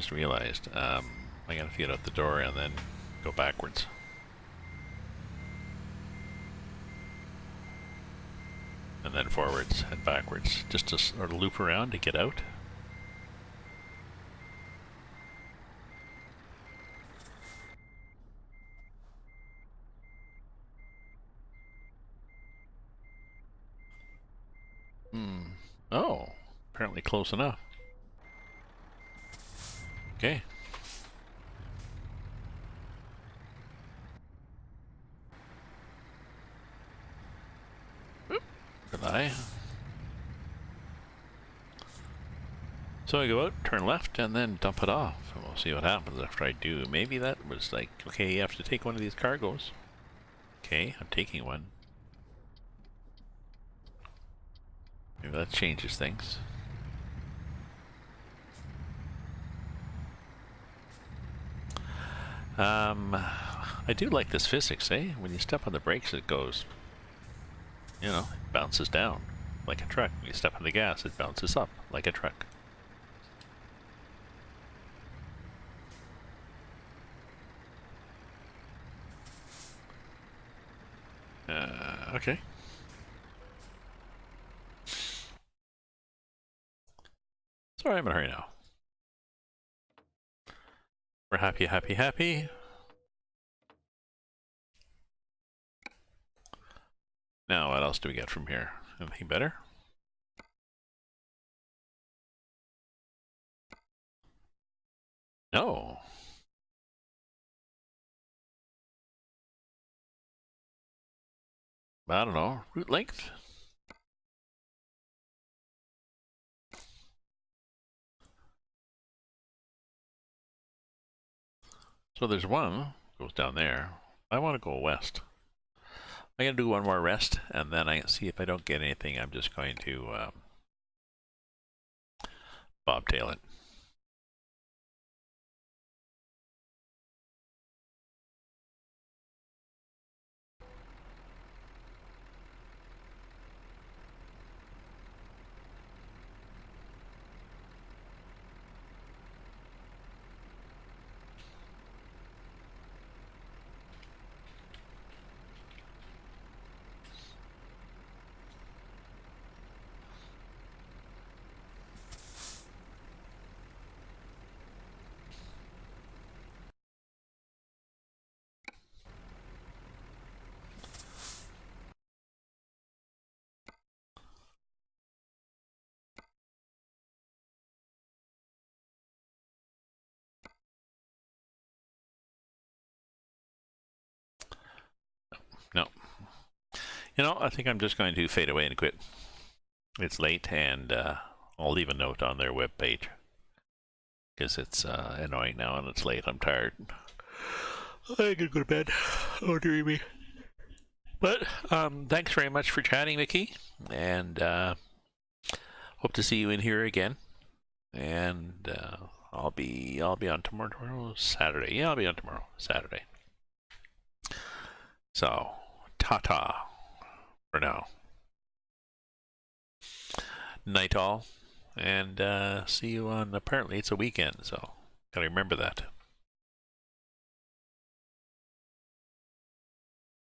just realized. I gotta get out the door and then go backwards. And then forwards and backwards, just to sort of loop around to get out. Oh, apparently close enough. Okay. Good eye. So I go out, turn left, and then dump it off. And we'll see what happens after I do. Maybe that was like, okay, you have to take one of these cargoes. Okay, I'm taking one. Maybe that changes things. I do like this physics, eh? When you step on the brakes, it goes, you know, it bounces down like a truck. When you step on the gas, it bounces up like a truck. Okay. Sorry, I'm in a hurry now. We're happy, happy, happy. Now, what else do we get from here? Anything better? No. I don't know. Route length? So there's one, goes down there. I want to go west. I'm going to do one more rest, and then I see if I don't get anything, I'm just going to bobtail it. No. You know, I think I'm just going to fade away and quit. It's late, and I'll leave a note on their webpage. Because it's annoying now, and it's late. I'm tired. I gotta go to bed. Oh, dearie me. But thanks very much for chatting, Mickey, and hope to see you in here again. And I'll be on tomorrow, Saturday. Yeah, I'll be on tomorrow, Saturday. So, ta-ta for now. Night all, and see you on, apparently it's a weekend, so gotta remember that.